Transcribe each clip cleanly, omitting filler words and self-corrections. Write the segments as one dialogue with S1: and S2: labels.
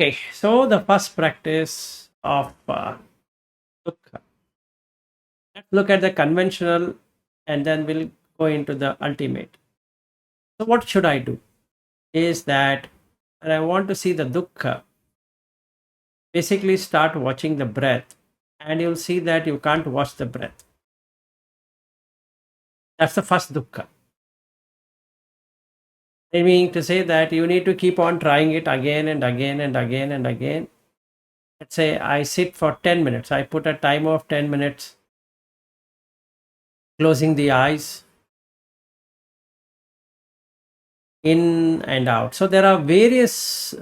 S1: Okay, so the first practice of Dukkha. Let's look at the conventional and then we'll go into the ultimate. So, what should I do? Is that when I want to see the Dukkha, basically start watching the breath, and you'll see that you can't watch the breath. That's the first Dukkha. I mean to say that you need to keep on trying it again and again and again and again. Let's say I sit for 10 minutes, I put a timer of 10 minutes, closing the eyes, in and out. So there are various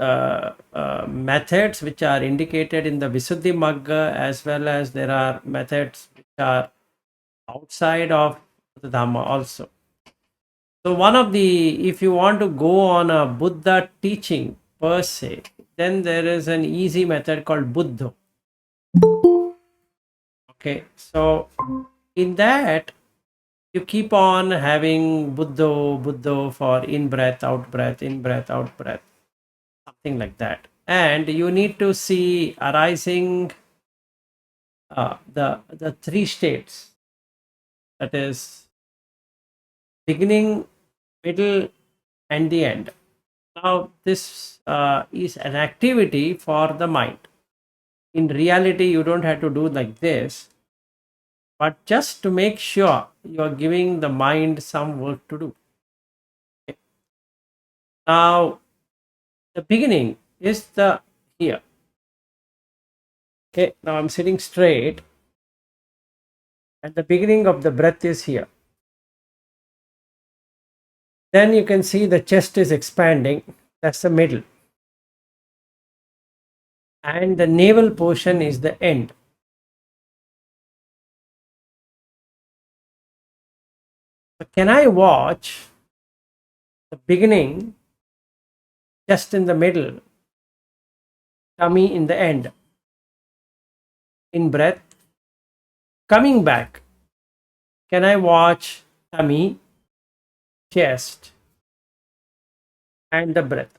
S1: methods which are indicated in the Visuddhi Magga, as well as there are methods which are outside of the Dhamma also. So one of the, if you want to go on a Buddha teaching per se, then there is an easy method called Buddha. Okay, so in that you keep on having Buddha for in breath, out breath, in breath, out breath, something like that. And you need to see arising the three states, that is beginning, middle, and the end. Now this is an activity for the mind. In reality, you don't have to do like this, but just to make sure you are giving the mind some work to do. Okay. Now the beginning is the here. Okay, now I'm sitting straight and the beginning of the breath is here. Then you can see the chest is expanding, that's the middle, and the navel portion is the end. So can I watch the beginning, just in the middle, tummy in the end, in breath, coming back? Can I watch tummy, chest, and the breath?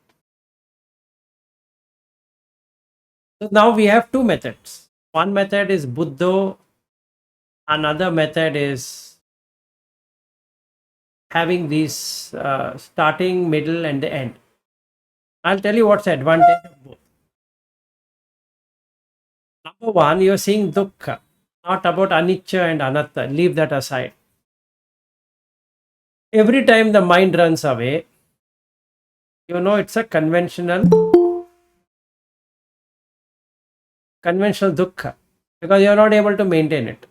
S1: So now we have two methods. One method is Buddha, another method is having these starting, middle, and the end. I'll tell you what's the advantage of both. Number one, you're seeing dukkha, not about anicca and anatta. Leave that aside. Every time the mind runs away, you know it's a conventional dukkha, because you're not able to maintain it,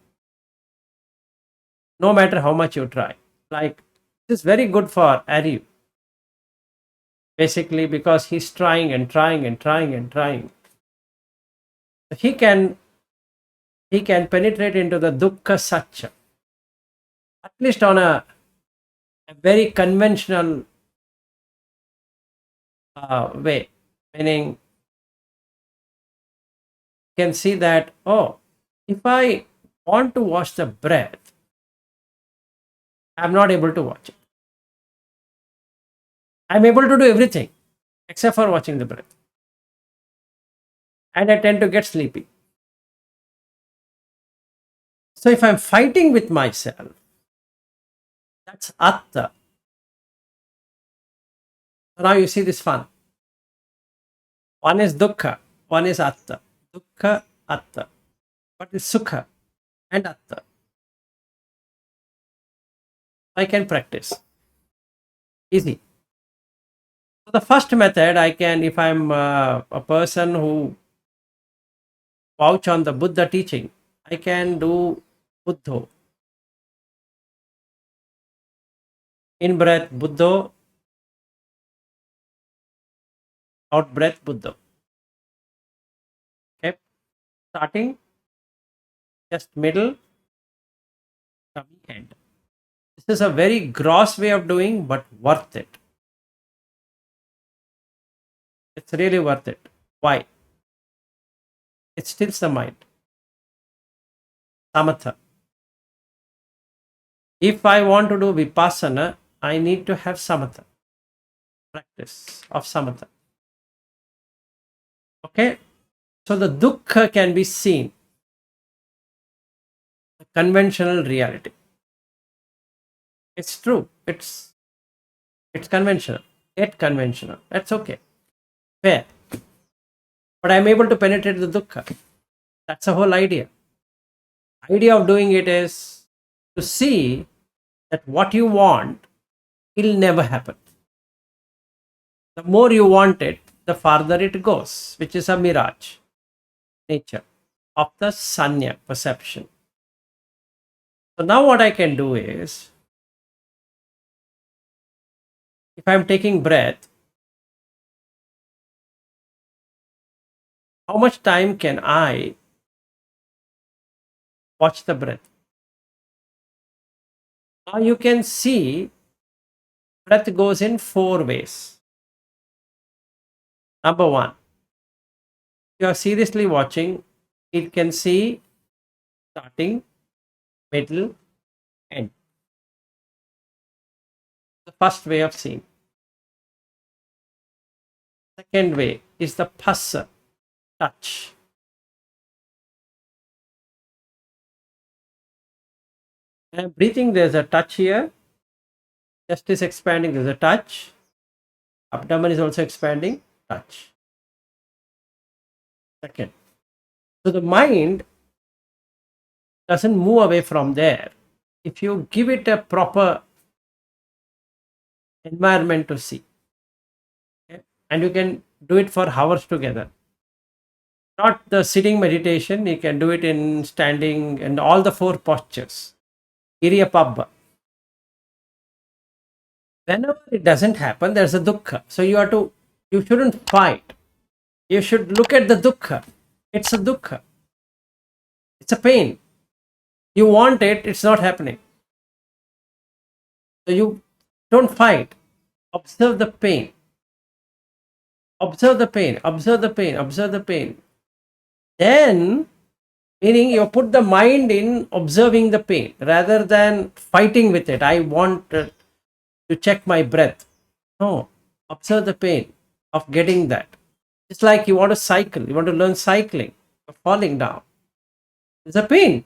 S1: no matter how much you try. Like, this is very good for Ari, basically, because he's trying and trying and trying and trying. He can penetrate into the dukkha sacca, at least on a very conventional way, meaning can see that, oh, if I want to watch the breath, I'm not able to watch it. I'm able to do everything except for watching the breath, and I tend to get sleepy. So if I'm fighting with myself, that's atta. So now you see this fun. One is dukkha, one is atta. Dukkha, atta. What is sukha and atta? I can practice. Easy. So the first method I can, if I'm a person who vouch on the Buddha teaching, I can do Buddho. In breath, Buddho. Out breath, Buddha. Okay. Starting, just middle, tummy, end. This is a very gross way of doing, but worth it. It's really worth it. Why? It stills the mind. Samatha. If I want to do vipassana, I need to have samatha, practice of samatha. Okay, so the dukkha can be seen, conventional reality. It's true. It's conventional. Yet conventional. That's okay. Fair. But I'm able to penetrate the dukkha. That's the whole idea. Idea of doing it is to see that what you want will never happen. The more you want it, the farther it goes, which is a mirage nature of the sanya perception. So now what I can do is, if I'm taking breath, how much time can I watch the breath? Now you can see breath goes in four ways. Number one, you are seriously watching, it can see starting, middle, end. The first way of seeing. Second way is the phassa, touch. And I'm breathing, there's a touch here. Chest is expanding, there's a touch. Abdomen is also expanding, touch. Second. So the mind doesn't move away from there. If you give it a proper environment to see, okay? And you can do it for hours together. Not the sitting meditation, you can do it in standing and all the four postures. Iriyapabba. Whenever it doesn't happen, there's a dukkha. So you shouldn't fight. You should look at the dukkha. It's a dukkha. It's a pain. You want it, it's not happening. So you don't fight. Observe the pain. Observe the pain. Observe the pain. Observe the pain. Then, meaning you put the mind in observing the pain rather than fighting with it. I want to check my breath. No, observe the pain of getting that. It's like you want to cycle, you want to learn cycling, you're falling down. There's a pain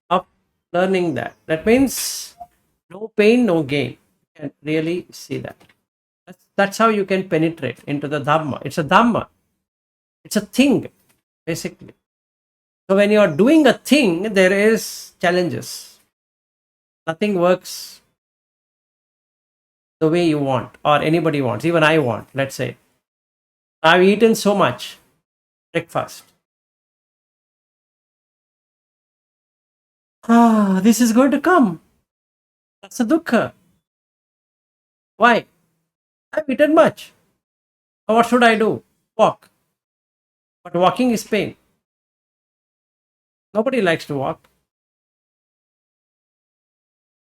S1: of learning that. That means no pain, no gain. You can really see that. That's how you can penetrate into the Dhamma. It's a Dhamma. It's a thing, basically. So when you are doing a thing, there is challenges. Nothing works the way you want or anybody wants. Even I want, let's say. I've eaten so much breakfast. This is going to come. That's a dukkha. Why? I've eaten much. What should I do? Walk. But walking is pain. Nobody likes to walk.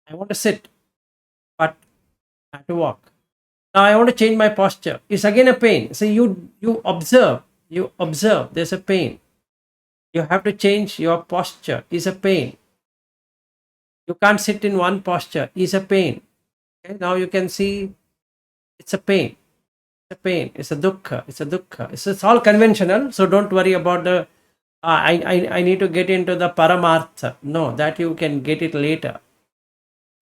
S1: I want to sit, but I have to walk. Now I want to change my posture. It's again a pain. So you observe. You observe. There's a pain. You have to change your posture. Is a pain. You can't sit in one posture. Is a pain. Okay? Now you can see it's a pain. It's a pain. It's a dukkha. It's a dukkha. It's all conventional. So don't worry about the. I need to get into the paramartha. No, that you can get it later.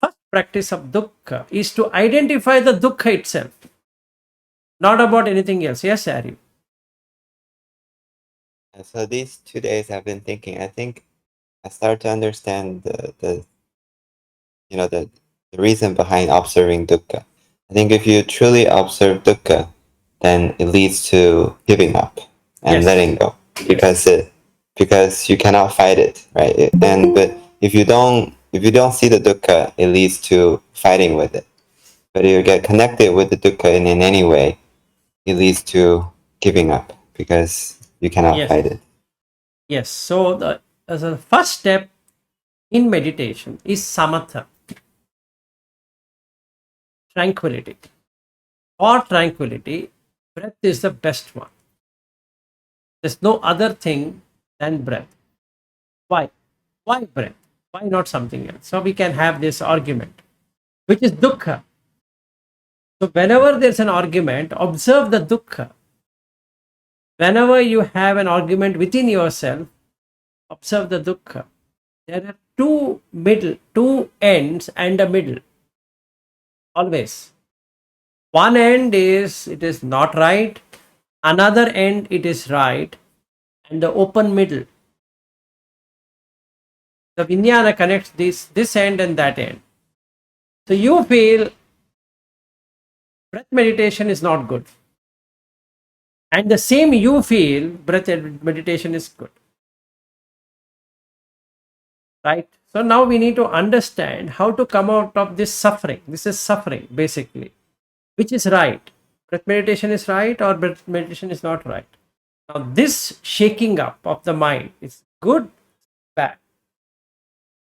S1: First practice of dukkha is to identify the dukkha itself, not about anything else. Yes, Ari.
S2: So these 2 days I've been thinking, I think I start to understand the you know the reason behind observing dukkha. I think if you truly observe dukkha, then it leads to giving up and letting
S1: Yes,
S2: go
S1: yes,
S2: because you cannot fight it, right? But if you don't see the dukkha, it leads to fighting with it. But if you get connected with the dukkha in any way, it leads to giving up because you cannot
S1: yes,
S2: fight it.
S1: yes. So as a first step in meditation is samatha, tranquility. For tranquility, breath is the best one. There's no other thing than breath. Why? Why breath? Why not something else? So we can have this argument, which is dukkha. So whenever there's an argument, observe the dukkha. Whenever you have an argument within yourself, observe the dukkha. There are two ends and a middle. Always. One end is it is not right, another end it is right, and the open middle. The vijnana connects this end and that end. So you feel breath meditation is not good. And the same you feel breath meditation is good. Right? So now we need to understand how to come out of this suffering. This is suffering basically. Which is right? Breath meditation is right or breath meditation is not right? Now this shaking up of the mind is good, bad.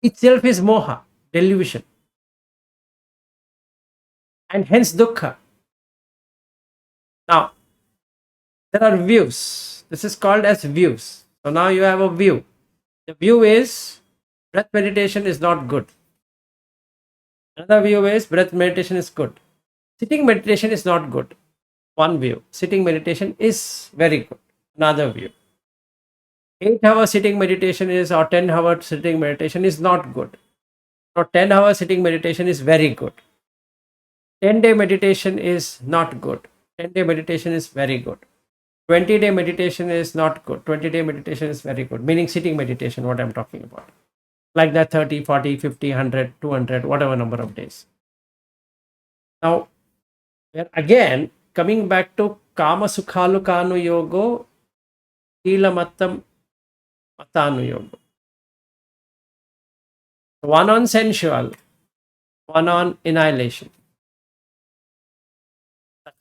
S1: Itself is moha, delusion, and hence dukkha. Now there are views. This is called as views. So now you have a view. The view is breath meditation is not good. Another view is breath meditation is good. Sitting meditation is not good. One view. Sitting meditation is very good. Another view. 8 hour sitting meditation is or 10 hour sitting meditation is not good. Or 10 hour sitting meditation is very good. 10-day meditation is not good. 10-day meditation is very good. 20-day meditation is not good. 20-day meditation is very good. Meaning sitting meditation, what I'm talking about. Like that 30, 40, 50, 100, 200, whatever number of days. Now, we're again coming back to Kama Sukhalukanu Yogo, Hila Mattam Matanu Yogo. One on sensual, one on annihilation.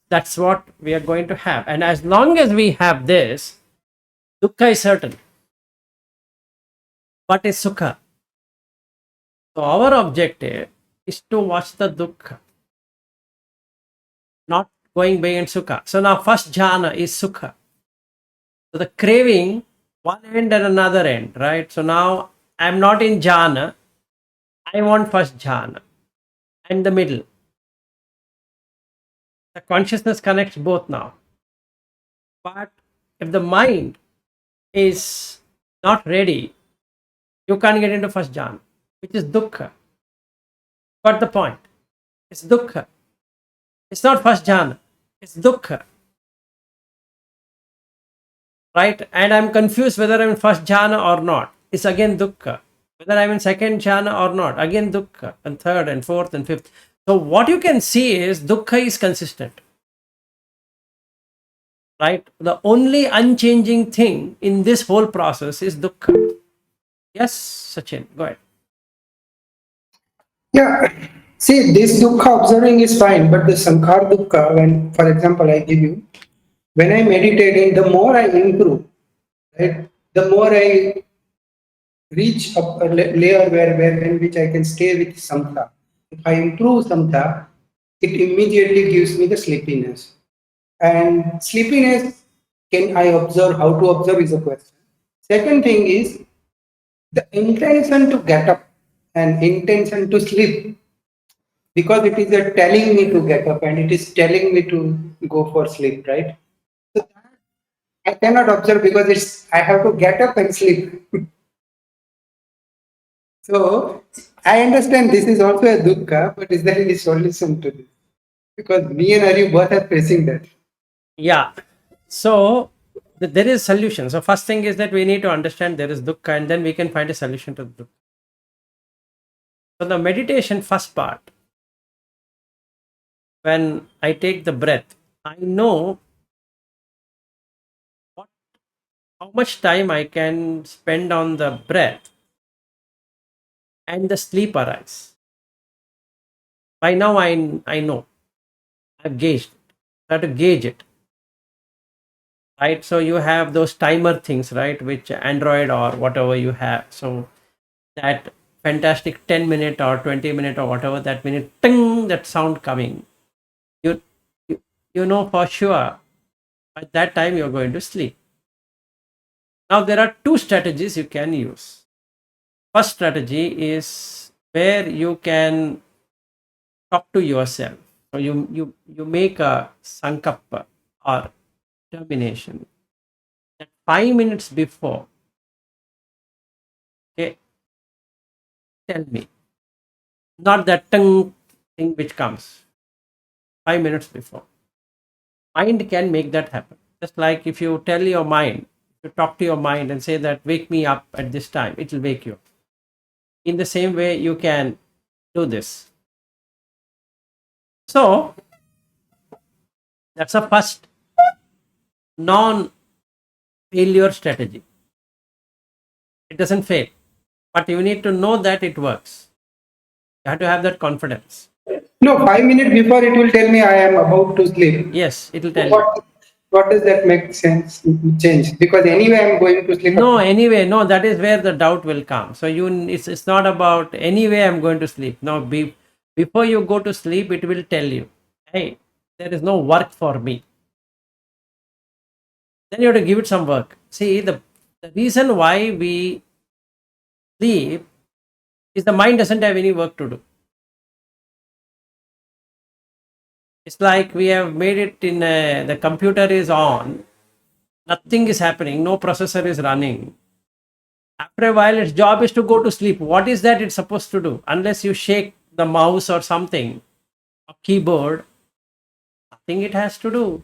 S1: That's what we are going to have. And as long as we have this, dukkha is certain. What is sukha? So our objective is to watch the dukkha, not going beyond sukha. So now first jhana is sukha. So the craving, one end and another end, right? So now I'm not in jhana. I want first jhana and the middle. The consciousness connects both now. But if the mind is not ready, you can't get into first jhana, which is dukkha. Got the point? It's dukkha. It's not first jhana. It's dukkha. Right? And I'm confused whether I'm in first jhana or not. It's again dukkha. Whether I'm in second jhana or not, again dukkha. And third and fourth and fifth. So what you can see is dukkha is consistent. Right? The only unchanging thing in this whole process is dukkha. Yes, Sachin, go ahead.
S3: Yeah. See, this dukkha observing is fine, but the sankhar dukkha, when, for example, I give you, when I meditating, the more I improve, right, the more I reach up a layer where in which I can stay with samtha. If I improve samtha, it immediately gives me the sleepiness. And sleepiness, can I observe? How to observe is a question. Second thing is the intention to get up and intention to sleep, because it is telling me to get up and it is telling me to go for sleep, right? So I cannot observe because it's I have to get up and sleep. So I understand this is also a dukkha, but is there any solution to this? Because me and Ari both are facing that.
S1: Yeah. So there is solution. So first thing is that we need to understand there is dukkha and then we can find a solution to the dukkha. So the meditation first part, when I take the breath, I know what how much time I can spend on the breath and the sleep arise. By now I know. I've gauged it. I have to gauge it. Right. So you have those timer things, right? Which Android or whatever you have. So that fantastic 10-minute or 20-minute or whatever that minute ting, that sound coming. You, you you know for sure at that time you're going to sleep. Now there are two strategies you can use. First strategy is where you can talk to yourself. So you make a sankappa or determination. 5 minutes before, okay, tell me, not that tongue thing which comes 5 minutes before. Mind can make that happen. Just like if you tell your mind, you talk to your mind and say that wake me up at this time, it will wake you up. In the same way, you can do this. So that's a first non-failure strategy. It doesn't fail, but you need to know that it works. You have to have that confidence.
S3: No, 5 minutes before it will tell me I am about to sleep.
S1: Yes, it will tell you.
S3: What does that make sense? Change, because anyway I'm going to sleep.
S1: No, anyway, no, that is where the doubt will come. So it's not about anyway I'm going to sleep. No, before you go to sleep, it will tell you, hey, there is no work for me. Then you have to give it some work. See, the reason why we sleep is the mind doesn't have any work to do. It's like we have made it in the computer is on, nothing is happening, no processor is running. After a while, its job is to go to sleep. What is that it's supposed to do? Unless you shake the mouse or something, a keyboard, nothing it has to do.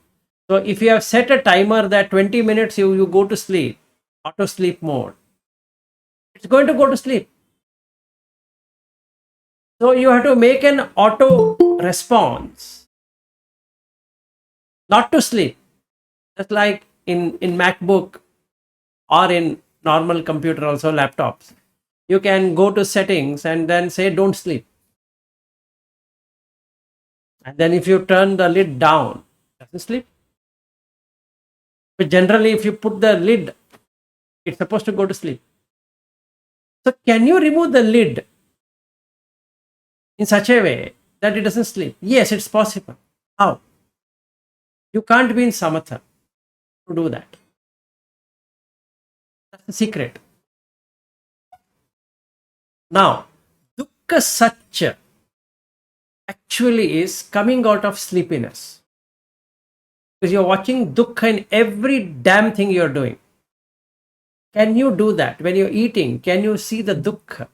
S1: So if you have set a timer that 20 minutes you go to sleep, auto sleep mode, it's going to go to sleep. So you have to make an auto response, not to sleep. Just like in MacBook or in normal computer, also laptops, you can go to settings and then say don't sleep. And then if you turn the lid down, it doesn't sleep. But generally, if you put the lid, it's supposed to go to sleep. So can you remove the lid in such a way that it doesn't sleep? Yes, it's possible. How? You can't be in samatha to do that. That's the secret. Now, dukkha sacca actually is coming out of sleepiness. Because you're watching dukkha in every damn thing you're doing. Can you do that? When you're eating, can you see the dukkha?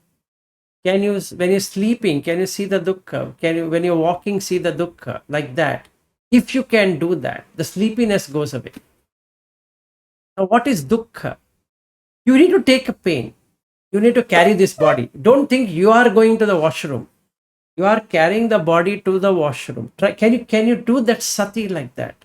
S1: Can you, when you're sleeping, can you see the dukkha? Can you, when you're walking, see the dukkha? Like that. If you can do that, the sleepiness goes away. Now, what is dukkha? You need to take a pain. You need to carry this body. Don't think you are going to the washroom. You are carrying the body to the washroom. Try, can you do that sati like that?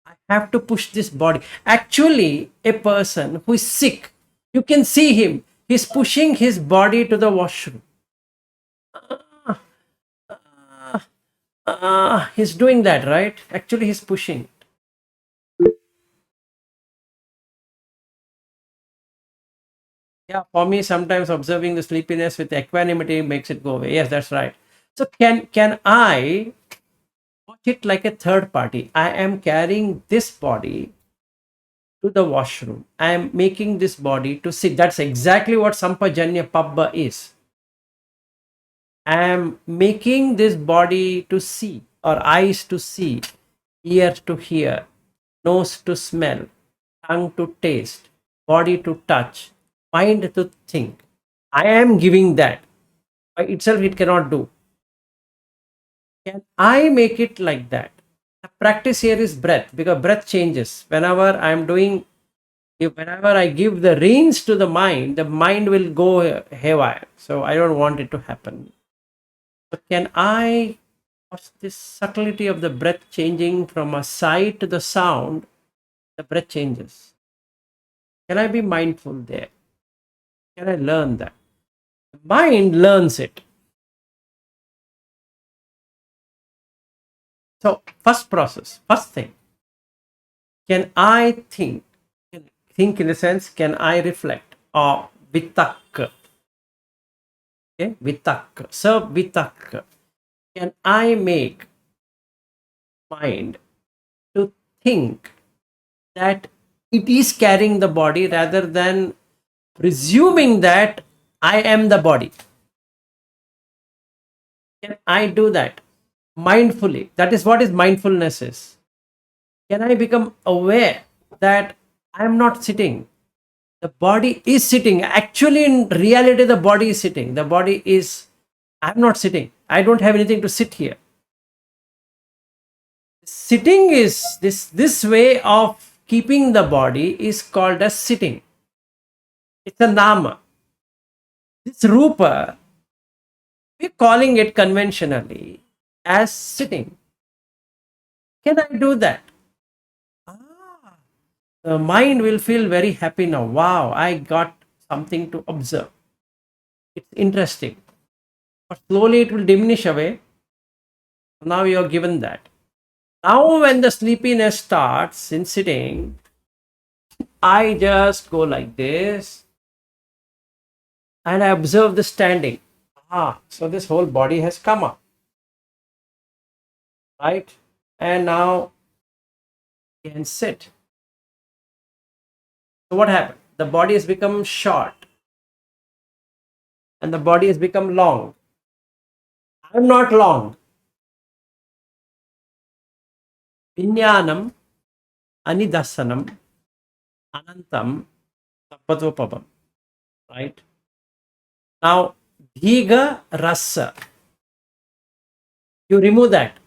S1: I have to push this body. Actually, a person who is sick, you can see him. He's pushing his body to the washroom. He's doing that, right? Actually, he's pushing. Yeah, for me, sometimes observing the sleepiness with equanimity makes it go away. Yes, that's right. So can I watch it like a third party? I am carrying this body to the washroom. I am making this body to sit. That's exactly what Sampajanya Pabba is. I am making this body to see, or eyes to see, ear to hear, nose to smell, tongue to taste, body to touch, mind to think. I am giving that. By itself, it cannot do. Can I make it like that? The practice here is breath, because breath changes. Whenever I am doing, whenever I give the reins to the mind will go haywire. So I don't want it to happen. But can I watch this subtlety of the breath changing from a sight to the sound? The breath changes. Can I be mindful there? Can I learn that? The mind learns it. So, first process, first thing, can I think? Think in the sense, can I reflect? Or vitakka. Okay, vitakka. So, vitakka. Can I make mind to think that it is carrying the body rather than presuming that I am the body? Can I do that mindfully? That is what is mindfulness is. Can I become aware that I am not sitting. The body is sitting. Actually, in reality, the body is sitting. The body is, I'm not sitting. I don't have anything to sit here. Sitting is this way of keeping the body is called as sitting. It's a nama. This rupa, we're calling it conventionally as sitting. Can I do that? Ah, the mind will feel very happy now. Wow, I got something to observe. It's interesting. But slowly it will diminish away. Now you are given that. Now, when the sleepiness starts in sitting, I just go like this and I observe the standing. So this whole body has come up, right? And now you can sit. So what happened? The body has become short and the body has become long. I'm not long. Vinyanam, anidasanam, anantam, tapadvapabam. Right? Now, dhiga rasa. You remove that.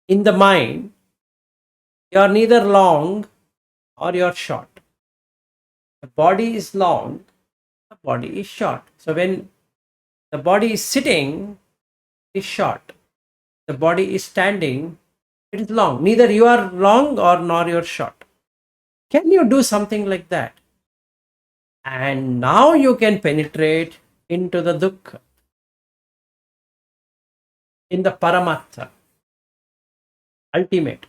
S1: In the mind, you are neither long or you're short. The body is long, the body is short. So when the body is sitting, it is short. The body is standing, it is long. Neither you are long or nor you're short. Can you do something like that? And now you can penetrate into the dukkha, in the paramatha, ultimate.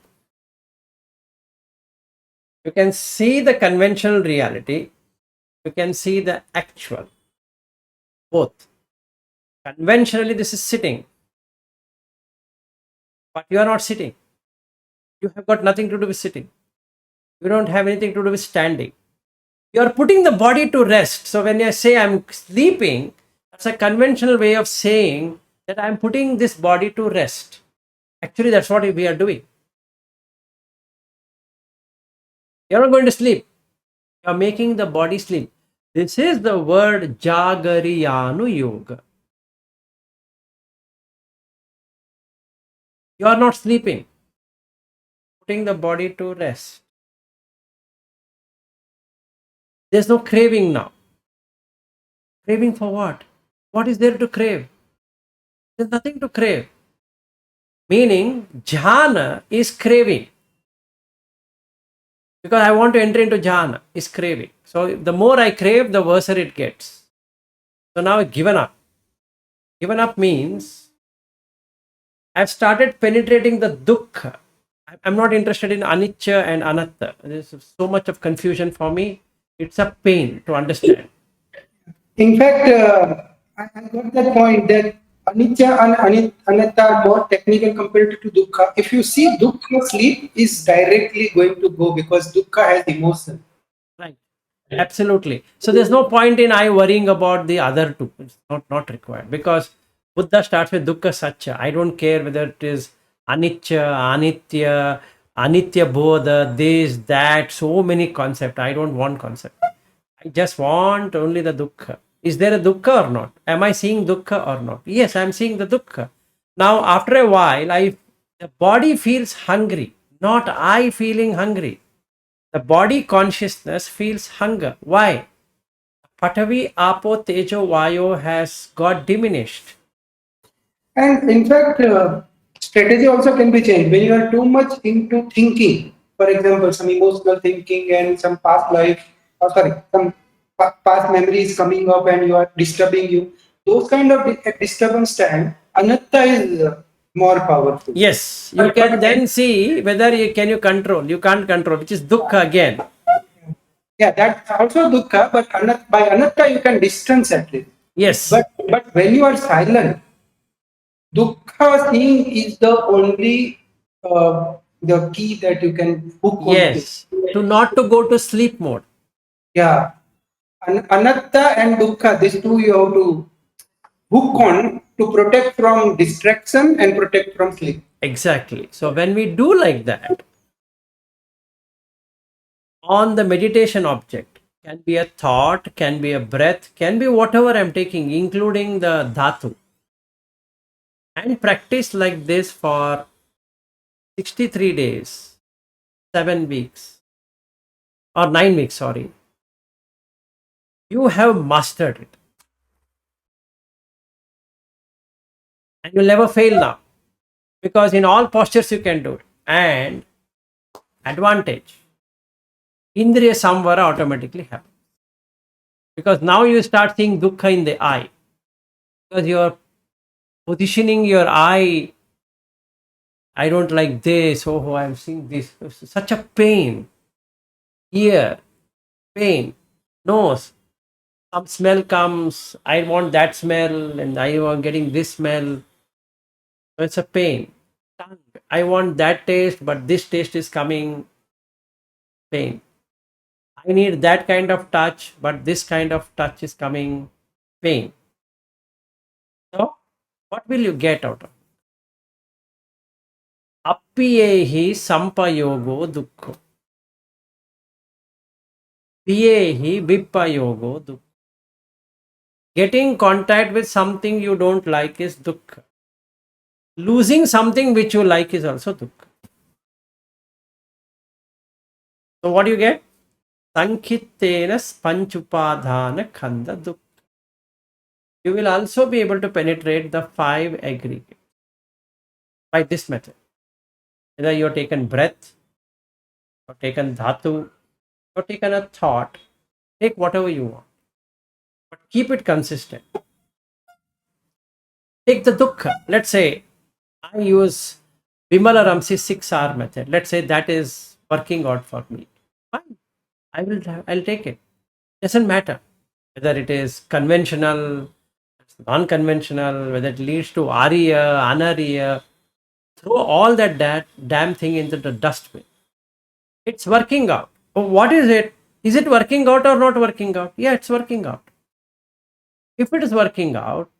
S1: You can see the conventional reality, you can see the actual, both. Conventionally, this is sitting, but you are not sitting. You have got nothing to do with sitting. You don't have anything to do with standing. You are putting the body to rest. So when I say I'm sleeping, that's a conventional way of saying that I'm putting this body to rest. Actually, that's what we are doing. You're not going to sleep. You're making the body sleep. This is the word Jagariyanu Yoga. You are not sleeping, putting the body to rest. There's no craving now. Craving for what? What is there to crave? There's nothing to crave. Meaning, jhana is craving. Because I want to enter into jhana, is craving. So the more I crave, the worse it gets. So now I've given up. Given up means I've started penetrating the dukkha. I'm not interested in anicca and anatta. There's so much of confusion for me. It's a pain to understand.
S3: In fact, I got that point that anicca and anatta are more technical compared to dukkha. If you see dukkha, sleep is directly going to go because dukkha has emotion.
S1: Right. Absolutely. So there's no point in I worrying about the other two. It's not required because Buddha starts with dukkha sacca. I don't care whether it is anicca, anitya, anitya bodha, this, that, so many concepts. I don't want concept. I just want only the dukkha. Is there a dukkha or not? Am I seeing dukkha or not? Yes, I'm seeing the dukkha. Now, after a while, the body feels hungry, not I feeling hungry. The body consciousness feels hunger. Why? Patavi, Apo, Tejo, Vayo has got diminished.
S3: And in fact, strategy also can be changed when you are too much into thinking. For example, some emotional thinking and some past life, or sorry, some past memories coming up and you are disturbing you. Those kind of disturbance time, anatta is more powerful.
S1: Yes, you can then see whether you control. You can't control, which is dukkha again.
S3: Yeah, that's also dukkha, but by anatta you can distance at least.
S1: Yes,
S3: But when you are silent, dukkha seeing is the only the key that you can hook onto.
S1: yes. To not to go to sleep mode.
S3: Yeah, anatta and dukkha, these two you have to hook on to protect from distraction and protect from sleep.
S1: Exactly. So when we do like that, on the meditation object. Can be a thought, can be a breath, can be whatever I'm taking, including the dhatu. And practice like this for 63 days, 7 weeks, or 9 weeks, sorry. You have mastered it. And you'll never fail now. Because in all postures you can do it. And advantage, Indriya Samvara automatically happens. Because now you start seeing dukkha in the eye. Because you're positioning your eye, I don't like this, oh, I'm seeing this. Such a pain. Ear, pain. Nose, some smell comes, I want that smell, and I am getting this smell. So it's a pain. Tongue, I want that taste, but this taste is coming, pain. I need that kind of touch, but this kind of touch is coming, pain. So, what will you get out of it? Appiyehi sampayogo dukkha. Piyehi vipayogo dukkha. Getting contact with something you don't like is dukkha. Losing something which you like is also dukkha. So, what do you get? Sankhitena panchupadhana khanda dukkha. You will also be able to penetrate the 5 aggregates by this method. Whether you have taken breath, or taken dhatu, or taken a thought, take whatever you want. But keep it consistent. Take the dukkha. Let's say I use Vimala Ramsey 6R method. Let's say that is working out for me. Fine. I'll take it. Doesn't matter whether it is conventional, non-conventional, whether it leads to Arya, Anarya. Throw all that damn thing into the dustbin. It's working out. Oh, what is it? Is it working out or not working out? Yeah, it's working out. If it is working out,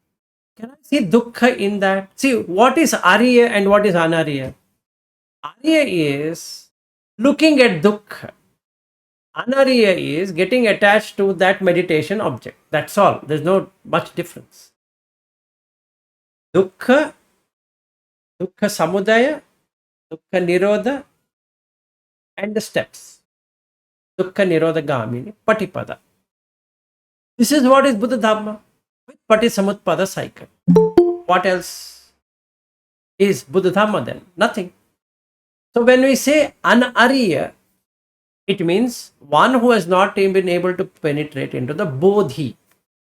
S1: can I see dukkha in that? See, what is Arya and what is Anarya? Arya is looking at dukkha. Anarya is getting attached to that meditation object. That's all. There's no much difference. Dukkha, dukkha samudaya, dukkha nirodha, and the steps. Dukkha nirodha gamini, patipada. This is what is Buddha Dhamma with Patisamutpada cycle. What else is Buddha Dhamma then? Nothing. So when we say Anarya, it means one who has not been able to penetrate into the Bodhi,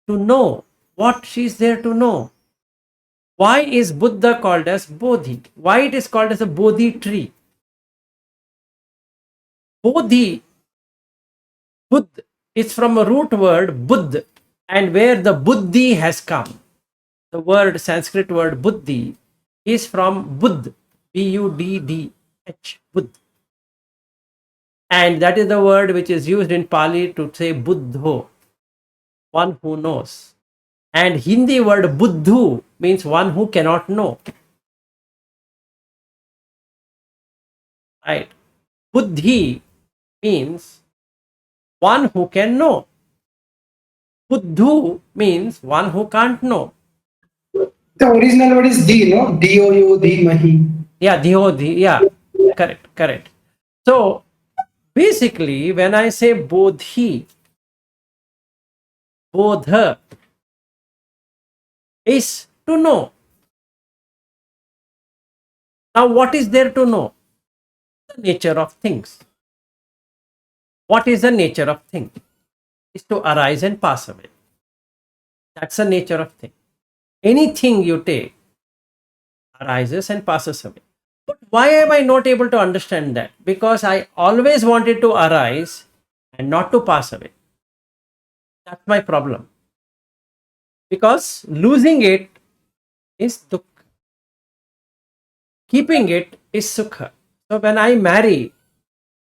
S1: to know what she is there to know. Why is Buddha called as Bodhi? Why it is called as a Bodhi tree? Bodhi, Buddh, is from a root word Buddh, and where the Buddhi has come. The word, Sanskrit word Buddhi, is from Buddh, Buddh, Buddh. And that is the word which is used in Pali to say Buddho, one who knows. And Hindi word Buddhu means one who cannot know. Right? Buddhi means one who can know. Buddhu means one who can't know.
S3: The original word is D, no? D-O-U, D-Mahi.
S1: Yeah, Dhiyo, yeah, correct. So, basically, when I say Bodhi, Bodha is to know. Now, what is there to know? The nature of things. What is the nature of thing? Is to arise and pass away. That's the nature of thing. Anything you take arises and passes away. But why am I not able to understand that? Because I always wanted to arise and not to pass away. That's my problem. Because losing it is dukkha. Keeping it is sukha. So when I marry,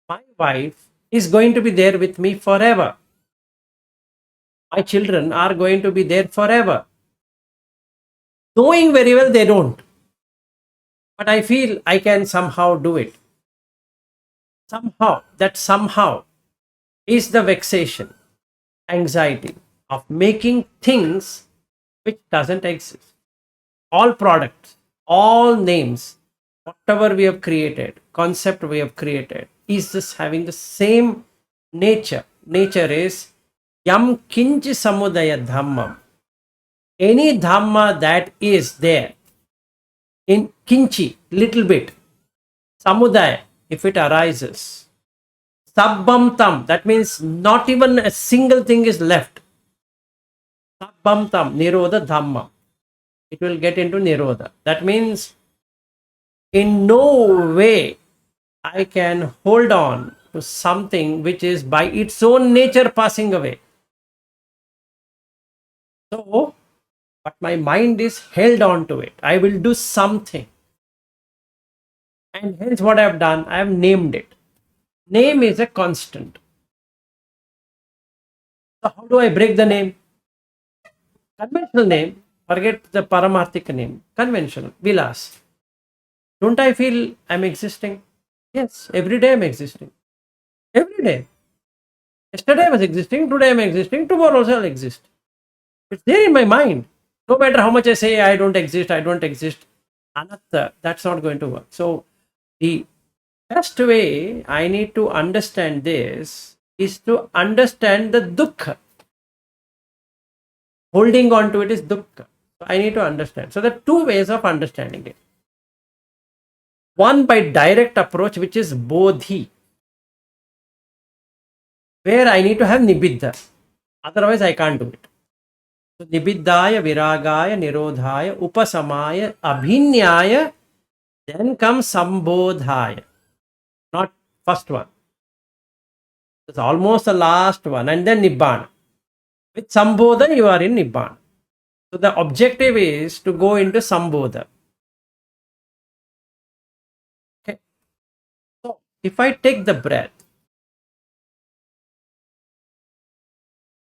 S1: my wife is going to be there with me forever. My children are going to be there forever. Knowing very well they don't. But I feel I can somehow do it. Somehow, that somehow is the vexation, anxiety of making things which doesn't exist. All products, all names, whatever we have created, concept we have created, is just having the same nature. Nature is yam kinchi samudaya dhammam. Any dhamma that is there in kinchi, little bit, samudaya, if it arises, sabbam tam, that means not even a single thing is left. Sabbam tam, nirodha dhamma. It will get into nirodha. That means in no way I can hold on to something which is by its own nature passing away. So, but my mind is held on to it. I will do something. And hence, what I have done, I have named it. Name is a constant. So, how do I break the name? Conventional name, forget the paramarthika name. Conventional, Vilas. Don't I feel I'm existing? Yes, every day I'm existing. Every day. Yesterday I was existing, today I'm existing, tomorrow also I'll exist. It's there in my mind. No matter how much I say I don't exist, anatta, that's not going to work. So the best way I need to understand this is to understand the dukkha. Holding on to it is dukkha. So I need to understand. So there are two ways of understanding it. One by direct approach, which is bodhi, where I need to have nibbidha. Otherwise, I can't do it. So, nibiddhaya, viragaya, nirodhaya, upasamaya, abhinyaya, then comes sambodhaya. Not first one. It's almost the last one. And then nibbana. With sambodha, you are in nibbana. So, the objective is to go into sambodha. Okay. So, if I take the breath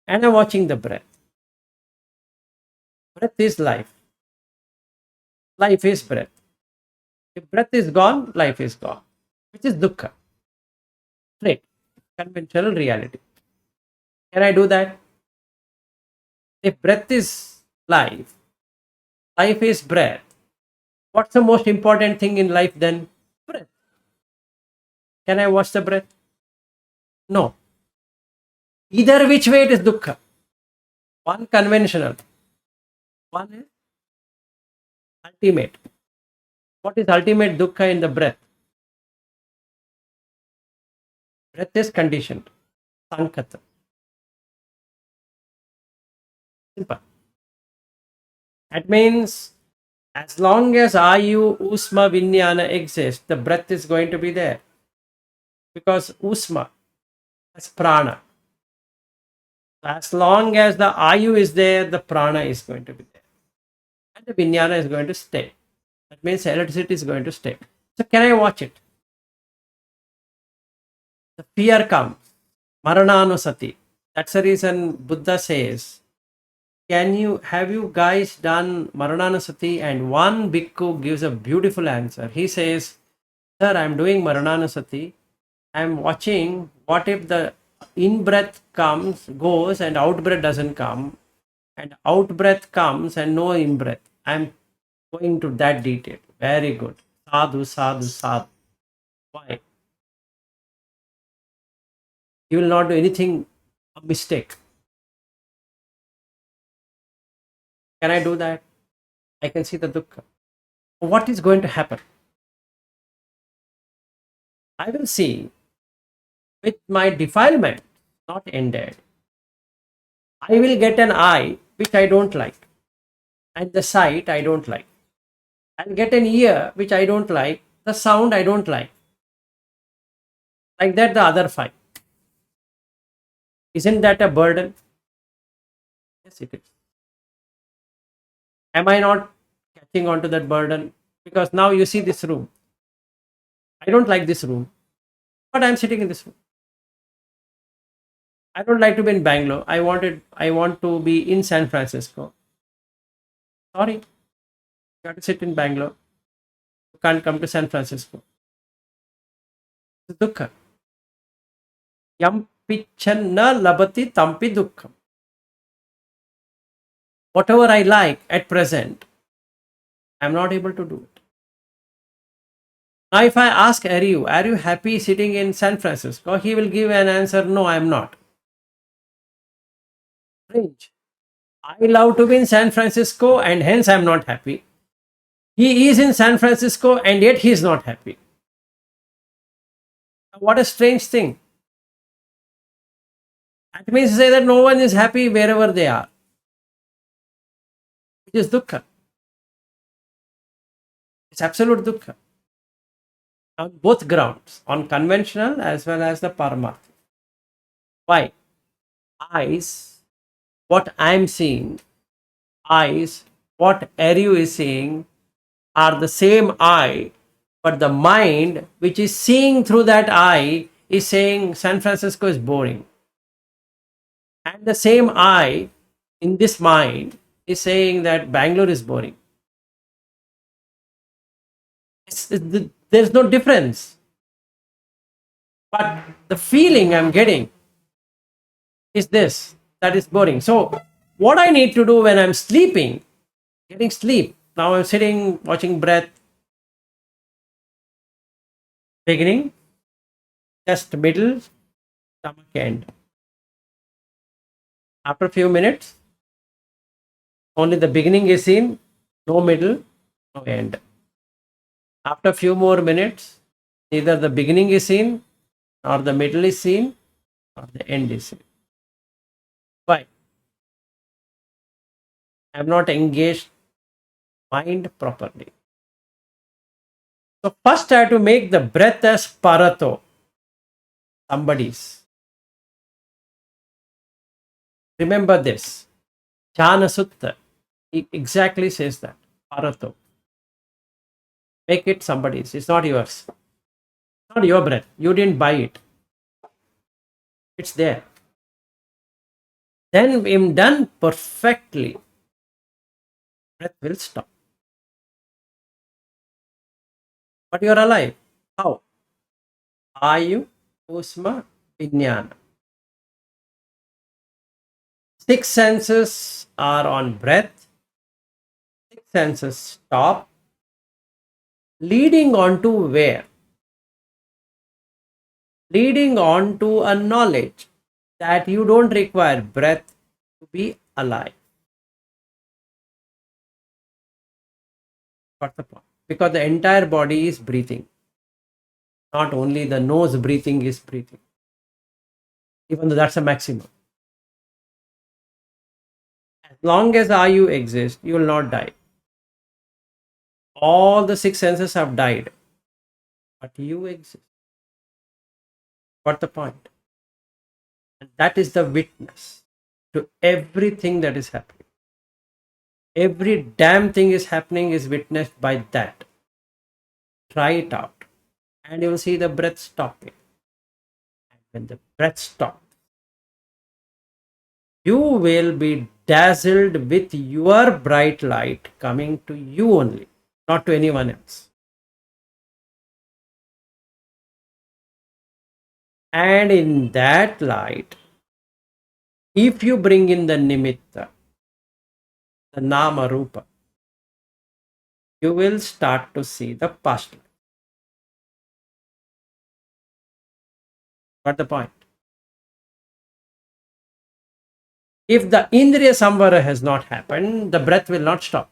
S1: and I'm watching the breath, breath is life. Life is breath. If breath is gone, life is gone, which is dukkha. Straight, conventional reality. Can I do that? If breath is life, life is breath. What's the most important thing in life then? Breath. Can I watch the breath? No. Either which way it is dukkha. One conventional, one is ultimate. What is ultimate dukkha in the breath? Breath is conditioned. Sankata. Simple. That means as long as Ayu, Usma, Vinyana exist, the breath is going to be there. Because Usma has prana. As long as the Ayu is there, the prana is going to be there. And the Vinyana is going to stay. That means electricity is going to stay. So can I watch it? The fear comes. Marananusati. That's the reason Buddha says, have you guys done Marananusati? And one bhikkhu gives a beautiful answer. He says, sir, I'm doing Marananusati. I'm watching what if the in breath goes and out breath doesn't come, and out breath comes and no in breath. I'm going to that detail. Very good. Sadhu, sadhu, sadhu. Why? You will not do anything a mistake. Can I do that? I can see the dukkha. What is going to happen? I will see with my defilement not ended. I will get an eye which I don't like, and the sight I don't like. I'll get an ear which I don't like, the sound I don't like. Like that, the other five. Isn't that a burden? Yes, it is. Am I not catching on to that burden? Because now you see this room. I don't like this room, but I'm sitting in this room. I don't like to be in Bangalore. I want to be in San Francisco. Sorry, you have to sit in Bangalore. You can't come to San Francisco. It's dukkha. Yam Picchanna labati tampi dukkham. Whatever I like at present, I'm not able to do it. Now, if I ask are you happy sitting in San Francisco? He will give an answer, no, I'm not. Strange. I love to be in San Francisco and hence I'm not happy. He is in San Francisco and yet he is not happy. What a strange thing. That means to say that no one is happy wherever they are. It is dukkha. It's absolute dukkha. On both grounds, on conventional as well as the paramartha. Why? Eyes, what I am seeing, eyes, what Aryu is seeing, are the same eye, but the mind which is seeing through that eye is saying San Francisco is boring. And the same eye in this mind is saying that Bangalore is boring. There's no difference. But the feeling I'm getting is this, that is boring. So, what I need to do when I'm sleeping, getting sleep, now I'm sitting, watching breath, beginning, chest, middle, stomach, end. After a few minutes, only the beginning is seen, no middle, no end. After a few more minutes, neither the beginning is seen, nor the middle is seen, or the end is seen. Why? I have not engaged mind properly. So first I have to make the breath as parato, somebody's. Remember this. Jnana Sutta, it exactly says that. Parato. Make it somebody's. It's not yours. It's not your breath. You didn't buy it. It's there. Then when done perfectly, breath will stop. But you are alive. How? Ayu, Usma, Vijnana. Six senses are on breath. Six senses stop. Leading on to where? Leading on to a knowledge that you don't require breath to be alive. What's the point? Because the entire body is breathing. Not only the nose breathing is breathing. Even though that's a maximum. As long as Ayu exists, you will not die. All the six senses have died. But you exist. What's the point? And that is the witness to everything that is happening. Every damn thing is happening is witnessed by that. Try it out. And you will see the breath stopping. And when the breath stops, you will be dazzled with your bright light coming to you only, not to anyone else. And in that light, if you bring in the nimitta, the nama rupa, you will start to see the past life. What's the point? If the indriya samvara has not happened, the breath will not stop.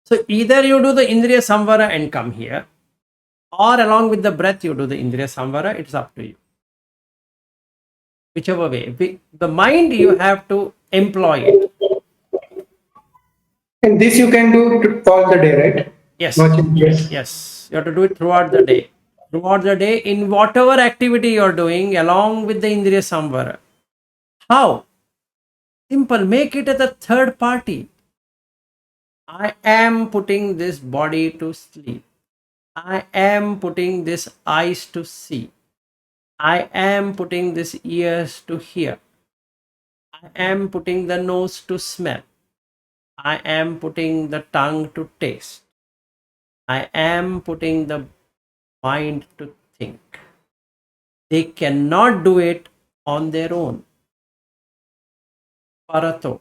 S1: So either you do the indriya samvara and come here, or along with the breath you do the indriya samvara, it's up to you. Whichever way. The mind, you have to employ it.
S3: And this you can do all the day, right?
S1: Yes.
S3: Watching, yes.
S1: Yes. You have to do it throughout the day. Throughout the day, in whatever activity you are doing, along with the indriya samvara. How? Simple. Make it as a third party. I am putting this body to sleep. I am putting this eyes to see. I am putting this ears to hear. I am putting the nose to smell. I am putting the tongue to taste. I am putting the mind to think. They cannot do it on their own. Parato.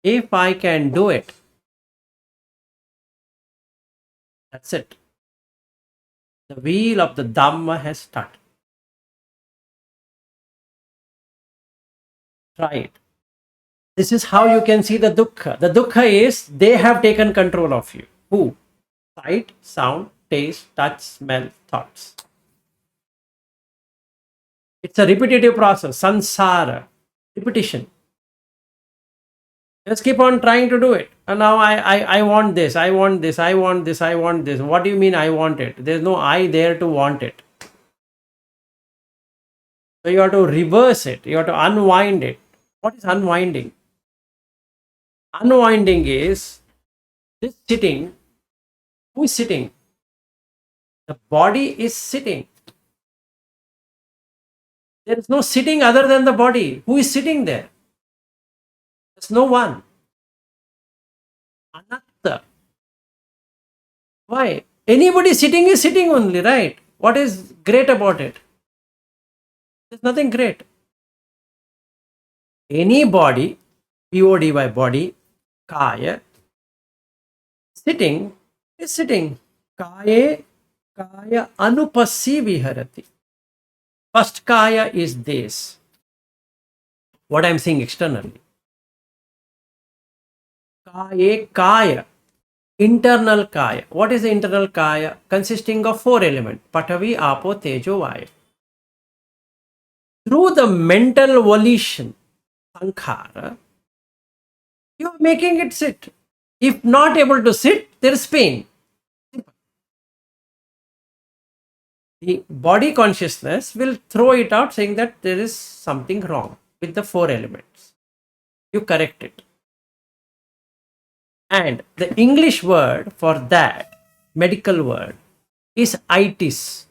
S1: If I can do it, that's it. The wheel of the Dhamma has started. Try it. This is how you can see the Dukkha. The Dukkha is they have taken control of you. Who? Sight, sound, taste, touch, smell, thoughts. It's a repetitive process. Sansara. Repetition. Just keep on trying to do it. And now I want this, I want this, I want this, I want this. What do you mean I want it? There's no I there to want it. So you have to reverse it. You have to unwind it. What is unwinding? Unwinding is this sitting. Who is sitting? The body is sitting. There is no sitting other than the body. Who is sitting there? There's no one. Anatta. Why? Anybody sitting is sitting only, right? What is great about it? There's nothing great. Any body, POD by body, kaya, sitting is sitting. Kaye, kaya anupassi viharati. First kaya is this. What I'm saying externally. Kaye, kaya. Internal kaya. What is the internal kaya? Consisting of 4 elements. Patavi, Apo, Tejo, Vaya. Through the mental volition, sankhara, you are making it sit. If not able to sit, there is pain. The body consciousness will throw it out saying that there is something wrong with the 4 elements. You correct it. And the English word for that, medical word, is itis.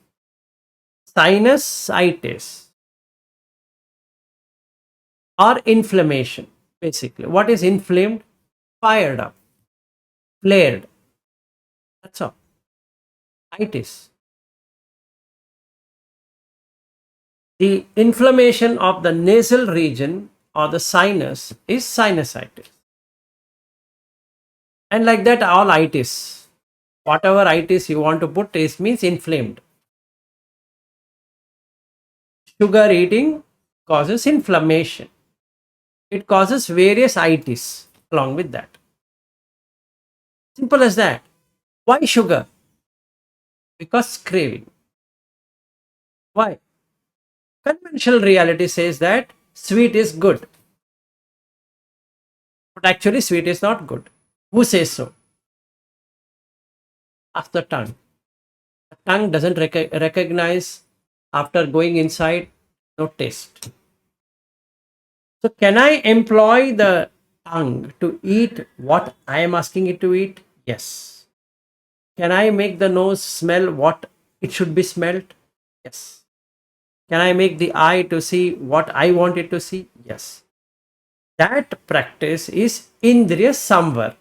S1: Sinusitis. Or inflammation, basically. What is inflamed? Fired up. Flared. That's all. Itis. The inflammation of the nasal region or the sinus is sinusitis. And like that, all itis. Whatever itis you want to put is means inflamed. Sugar eating causes inflammation. It causes various itis along with that. Simple as that. Why sugar? Because craving. Why? Conventional reality says that sweet is good. But actually sweet is not good. Who says so? Ask the tongue. The tongue doesn't recognize after going inside, no taste. So can I employ the tongue to eat what I am asking it to eat? Yes. Can I make the nose smell what it should be smelled? Yes. Can I make the eye to see what I want it to see? Yes. That practice is Indriya Samvar.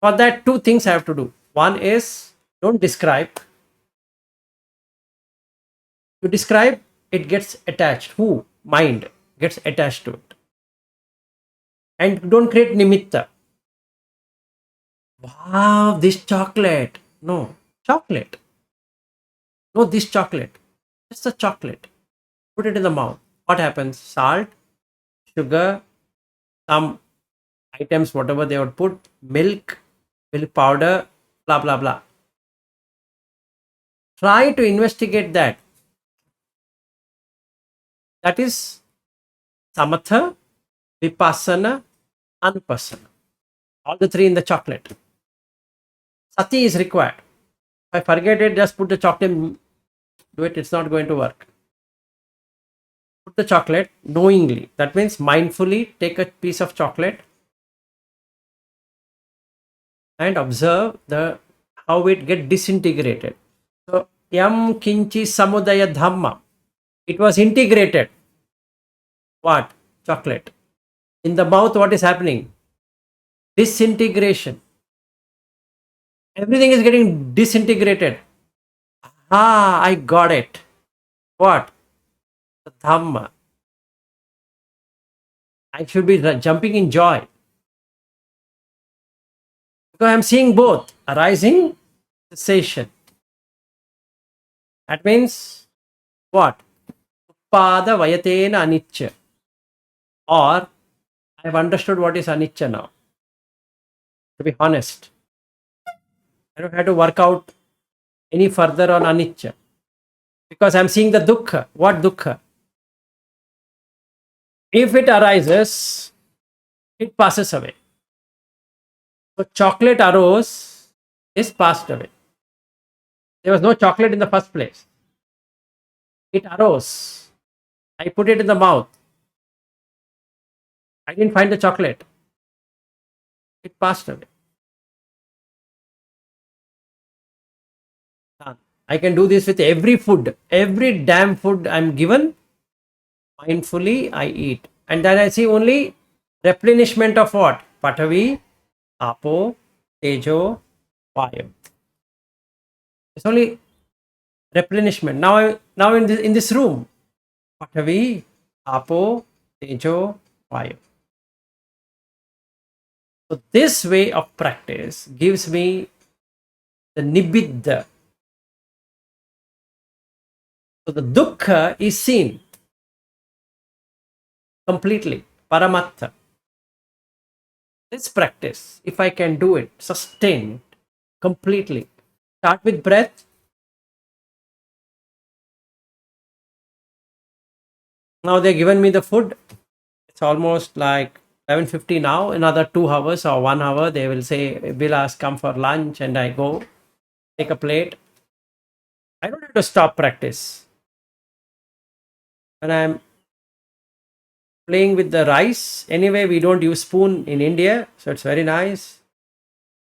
S1: For that, 2 things I have to do. One is don't describe. To describe, it gets attached. Who? Mind gets attached to it. And don't create nimitta. Wow, this chocolate. No, chocolate. No, this chocolate. Just a chocolate. Put it in the mouth. What happens? Salt, sugar, some items, whatever they would put, milk powder, blah, blah, blah. Try to investigate that. That is samatha, vipassana, anupassana. All the 3 in the chocolate. Sati is required. If I forget it, just put the chocolate, do it, it's not going to work. Put the chocolate knowingly. That means mindfully take a piece of chocolate and observe how it get disintegrated. So, yam kinchi samudaya dhamma. It was integrated. What? Chocolate. In the mouth, what is happening? Disintegration. Everything is getting disintegrated. Ah, I got it. What? The Dhamma. I should be jumping in joy. Because I'm seeing both arising, cessation. That means what? Pada vayatena anicca. Or I've understood what is anicca now. To be honest, I don't have to work out any further on anicca because I'm seeing the dukkha. What dukkha? If it arises, it passes away. So chocolate arose, is passed away. There was no chocolate in the first place. It arose. I put it in the mouth. I didn't find the chocolate. It passed away. Done. I can do this with every food. Every damn food I'm given, mindfully I eat. And then I see only replenishment of what? Patavi, Apo, Tejo, Vayu. It's only replenishment. Now in this room, Patavi, Apo, Tejo, Vayu. So this way of practice gives me the nibbidha. So the dukkha is seen completely, paramattha. This practice, if I can do it, sustain completely. Start with breath. Now they're given me the food. It's almost like 11:50 now. Another 2 hours or 1 hour, they will say, Bilas, come for lunch, and I go take a plate. I don't have to stop practice. When I'm playing with the rice, anyway, we don't use spoon in India, so it's very nice.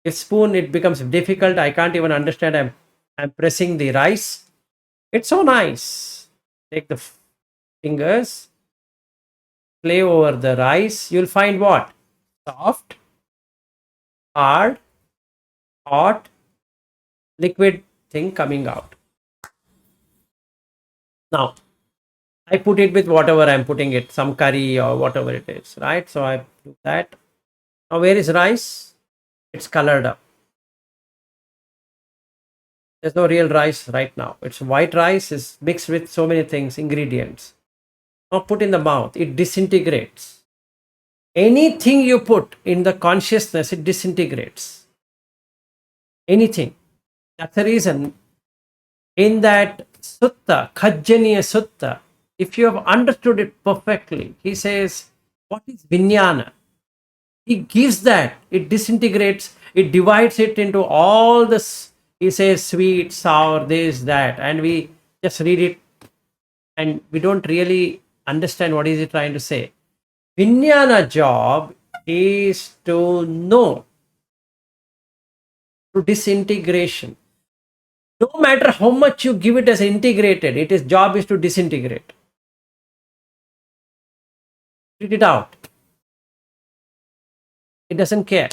S1: If spoon, it becomes difficult. I can't even understand. I'm pressing the rice. It's so nice. Take the fingers, play over the rice. You'll find what? Soft, hard, hot, liquid thing coming out. Now, I put it with whatever I'm putting it, some curry or whatever it is, right? So I do that. Now, where is rice? It's colored up. There's no real rice right now. It's white rice is mixed with so many things, ingredients. Now put in the mouth, it disintegrates. Anything you put in the consciousness, it disintegrates. Anything. That's the reason in that sutta, Khajjaniya Sutta, if you have understood it perfectly, he says, what is Vijnana? He gives that, it disintegrates, it divides it into all this. He says sweet, sour, this, that, and we just read it and we don't really understand what is he trying to say. Vijnana job is to know, to disintegration. No matter how much you give it as integrated, its job is to disintegrate. Split it out. It doesn't care.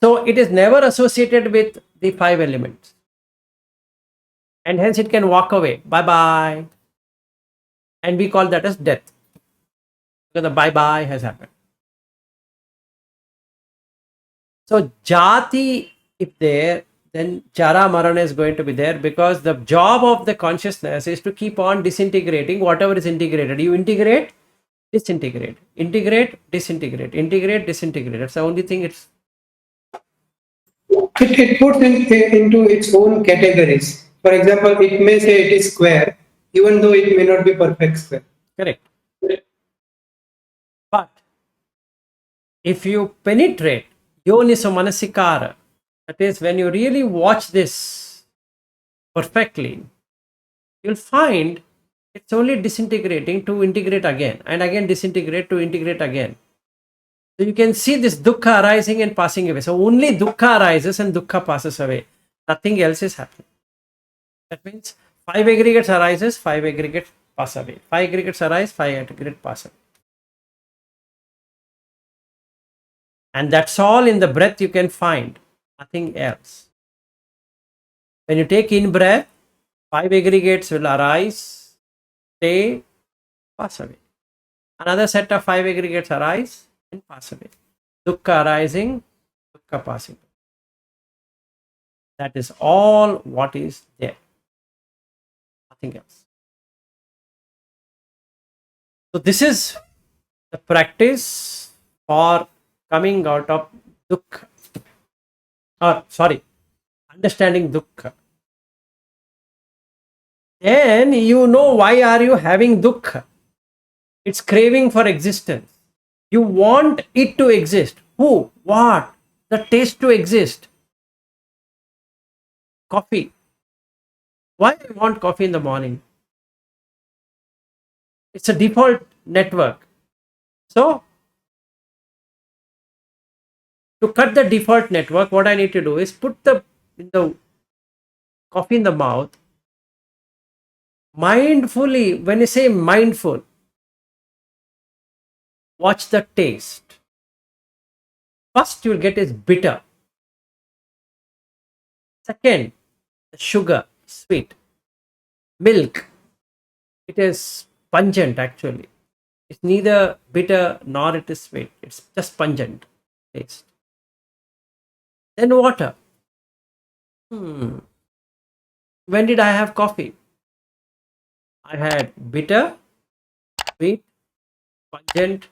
S1: So it is never associated with the 5 elements. And hence it can walk away. Bye bye. And we call that as death. Because the bye bye has happened. So jati, if there, then jara marana is going to be there, because the job of the consciousness is to keep on disintegrating whatever is integrated. You integrate, disintegrate, integrate, disintegrate, integrate, disintegrate. That's the only thing it's.
S3: It puts into its own categories. For example, it may say it is square, even though it may not be perfect square.
S1: Correct. But if you penetrate yoniso manasikara, that is when you really watch this perfectly, you'll find it's only disintegrating to integrate again, and again disintegrate to integrate again. So you can see this dukkha arising and passing away. So only dukkha arises and dukkha passes away. Nothing else is happening. That means 5 aggregates arises, 5 aggregates pass away. 5 aggregates arise, 5 aggregates pass away. And that's all in the breath you can find. Nothing else. When you take in breath, 5 aggregates will arise, stay, pass away. Another set of 5 aggregates arise and pass away. Dukkha arising, dukkha passing. That is all what is there. Nothing else. So this is the practice for coming out of dukkha. Understanding dukkha. Then you know why are you having dukkha. It's craving for existence. You want it to exist. Who? What? The taste to exist. Coffee. Why I want coffee in the morning? It's a default network. So, to cut the default network, what I need to do is put the coffee in the mouth. Mindfully, when you say mindful, watch the taste. First, you will get is bitter. Second, sugar, sweet. Milk, it is pungent actually. It's neither bitter nor it is sweet. It's just pungent taste. Then water. When did I have coffee? I had bitter, sweet, pungent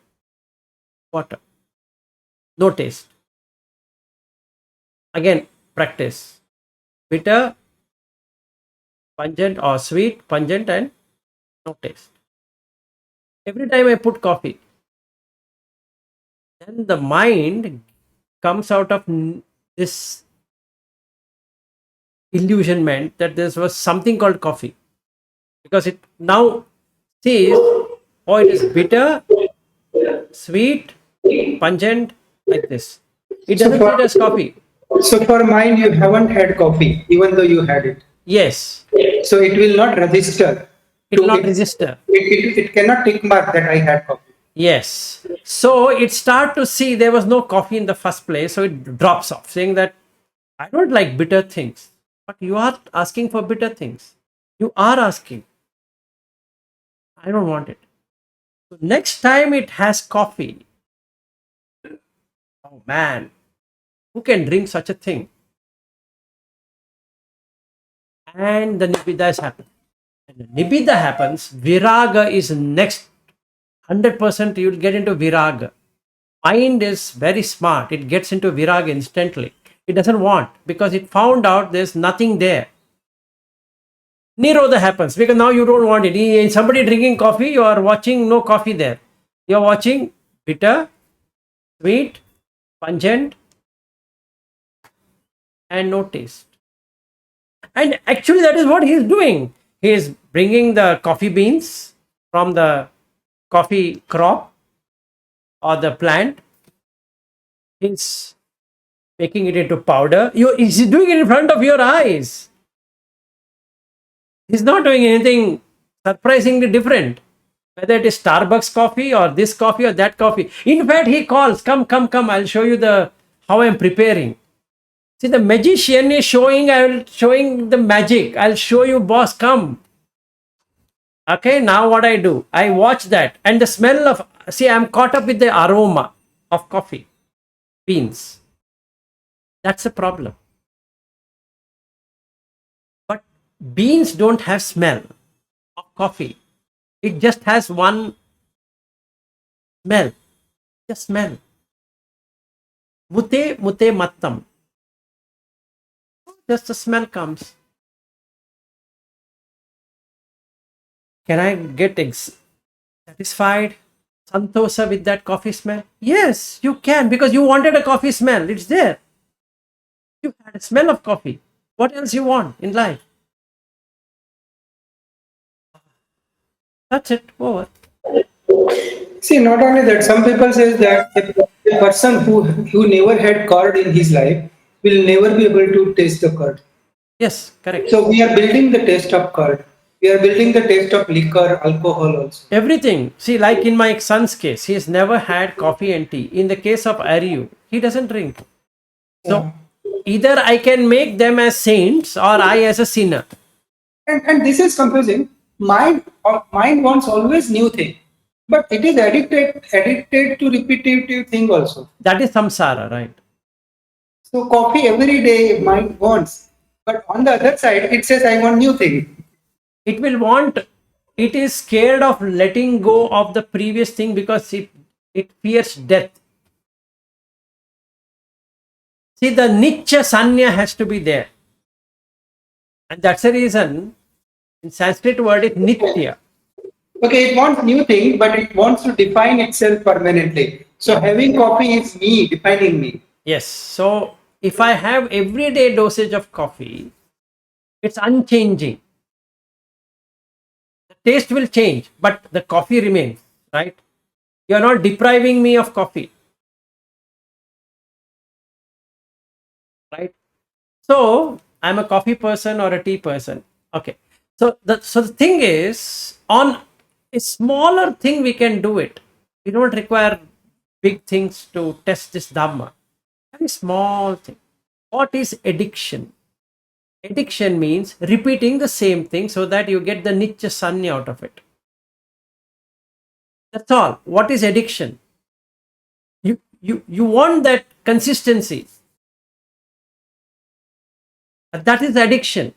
S1: water. No taste. Again, practice. Bitter, pungent or sweet, pungent and no taste. Every time I put coffee, then the mind comes out of this illusionment that there was something called coffee. Because it now sees, oh, it is bitter, sweet, pungent, like this. It doesn't see it as coffee.
S3: So for mind, you haven't had coffee, even though you had it.
S1: Yes,
S3: So it will not register.
S1: it will not register.
S3: It cannot tick mark that I had coffee.
S1: Yes. So it starts to see there was no coffee in the first place. So it drops off, saying that I don't like bitter things. But you are asking for bitter things. You are asking. I don't want it. So next time it has coffee. Oh man, who can drink such a thing? And the nibbida has happened. And the nibbida happens, viraga is next. 100% you will get into viraga. Mind is very smart. It gets into viraga instantly. It doesn't want because it found out there's nothing there. Nirodha happens because now you don't want it. Somebody drinking coffee, you are watching no coffee there. You are watching bitter, sweet, pungent, and no taste. And actually, that is what he is doing. He is bringing the coffee beans from the coffee crop or the plant. He's making it into powder. He's doing it in front of your eyes. He's not doing anything surprisingly different. Whether it is Starbucks coffee or this coffee or that coffee. In fact, he calls, come, I'll show you how I'm preparing. See, the magician is showing the magic. I'll show you, boss, come. Okay, now what I do? I watch that and the smell of, I'm caught up with the aroma of coffee beans. That's a problem. But beans don't have smell of coffee. It just has one smell. Just smell. Mute mattam. Just the smell comes. Can I get satisfied, santosa with that coffee smell? Yes, you can because you wanted a coffee smell. It's there. You had a smell of coffee. What else you want in life? That's it. Over.
S3: See, not only that, some people say that a person who never had curd in his life will never be able to taste the curd.
S1: Yes, correct.
S3: So we are building the taste of curd. We are building the taste of liquor, alcohol also.
S1: Everything. See, like in my son's case, he has never had coffee and tea. In the case of Aryu, he doesn't drink. So either I can make them as saints or I as a sinner.
S3: And this is confusing. Mind wants always new thing, but it is addicted to repetitive thing also.
S1: That is samsara, right?
S3: So coffee every day mind wants, but on the other side it says I want new thing.
S1: It will want, it is scared of letting go of the previous thing because it fears death. See, the nicha sanya has to be there, and that's the reason in Sanskrit word is nitya.
S3: Okay, it wants new thing, but it wants to define itself permanently. So having coffee is me defining me.
S1: Yes, so if I have everyday dosage of coffee, it's unchanging. The taste will change, but the coffee remains, right? You are not depriving me of coffee, right? So I'm a coffee person or a tea person. Okay. So the thing is, on a smaller thing we can do it. We don't require big things to test this dhamma. Very small thing. What is addiction? Addiction means repeating the same thing so that you get the nitya sanya out of it. That's all. What is addiction? You want that consistency. That is addiction.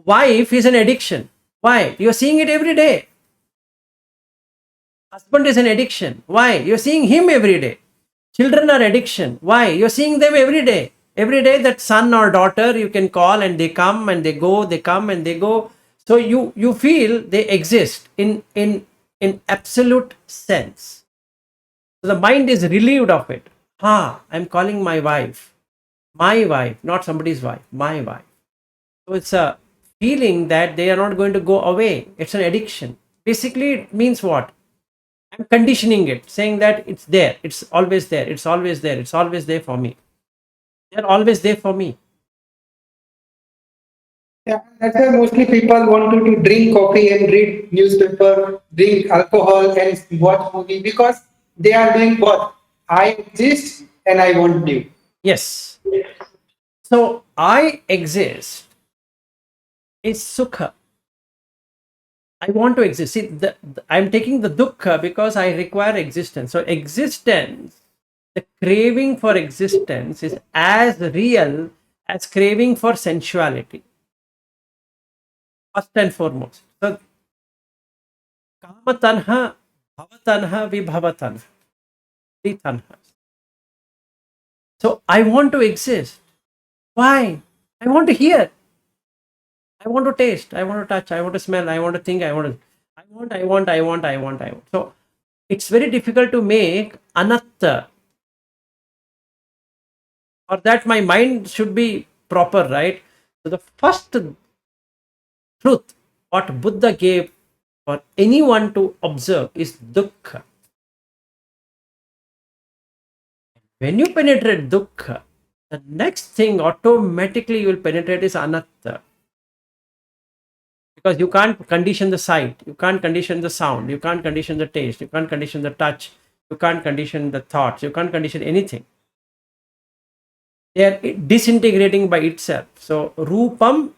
S1: Wife is an addiction. Why? You're seeing it every day. Husband is an addiction. Why? You're seeing him every day. Children are addiction. Why? You're seeing them every day. Every day that son or daughter you can call and they come and they go, they come and they go. So you feel they exist in absolute sense. So the mind is relieved of it. I'm calling my wife. My wife, not somebody's wife, my wife. So it's a feeling that they are not going to go away. It's an addiction. Basically, it means what? I'm conditioning it, saying that it's there, it's always there, it's always there, it's always there for me. They're always there for me.
S3: Yeah, that's why mostly people want to drink coffee and read newspaper, drink alcohol and watch movie because they are doing both. I exist and I want new.
S1: Yes. So I exist is sukha. I want to exist. See, I'm taking the dukkha because I require existence. So existence, the craving for existence is as real as craving for sensuality. First and foremost. So kamatanha, bhavatanha, vibhavatanha. Three tanhas. So I want to exist. Why? I want to hear. I want to taste. I want to touch. I want to smell. I want to think. I want. So it's very difficult to make anatta. For that, my mind should be proper, right? So the first truth what Buddha gave for anyone to observe is dukkha. When you penetrate dukkha, the next thing automatically you will penetrate is anatta. Because you can't condition the sight, you can't condition the sound, you can't condition the taste, you can't condition the touch, you can't condition the thoughts, you can't condition anything. They are disintegrating by itself. So rupam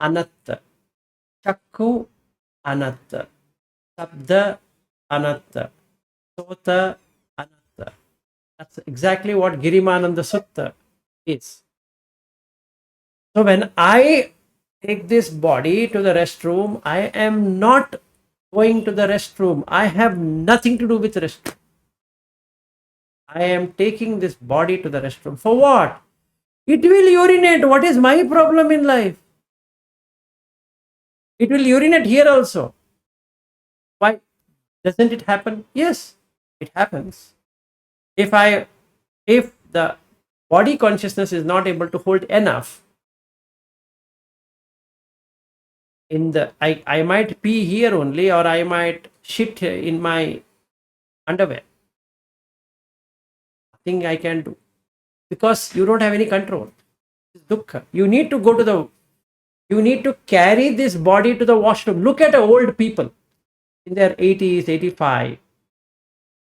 S1: anatta, chakku anatta, sabda anatta, sota anatta. That's exactly what Girimananda Sutta is. So when I take this body to the restroom, I am not going to the restroom. I have nothing to do with restroom. I am taking this body to the restroom. For what? It will urinate. What is my problem in life? It will urinate here also. Why? Doesn't it happen? Yes, it happens. If the body consciousness is not able to hold enough, I might pee here only, or I might shit in my underwear. Nothing I can do because you don't have any control. It's dukkha. You need to carry this body to the washroom. Look at old people in their 80s, 85.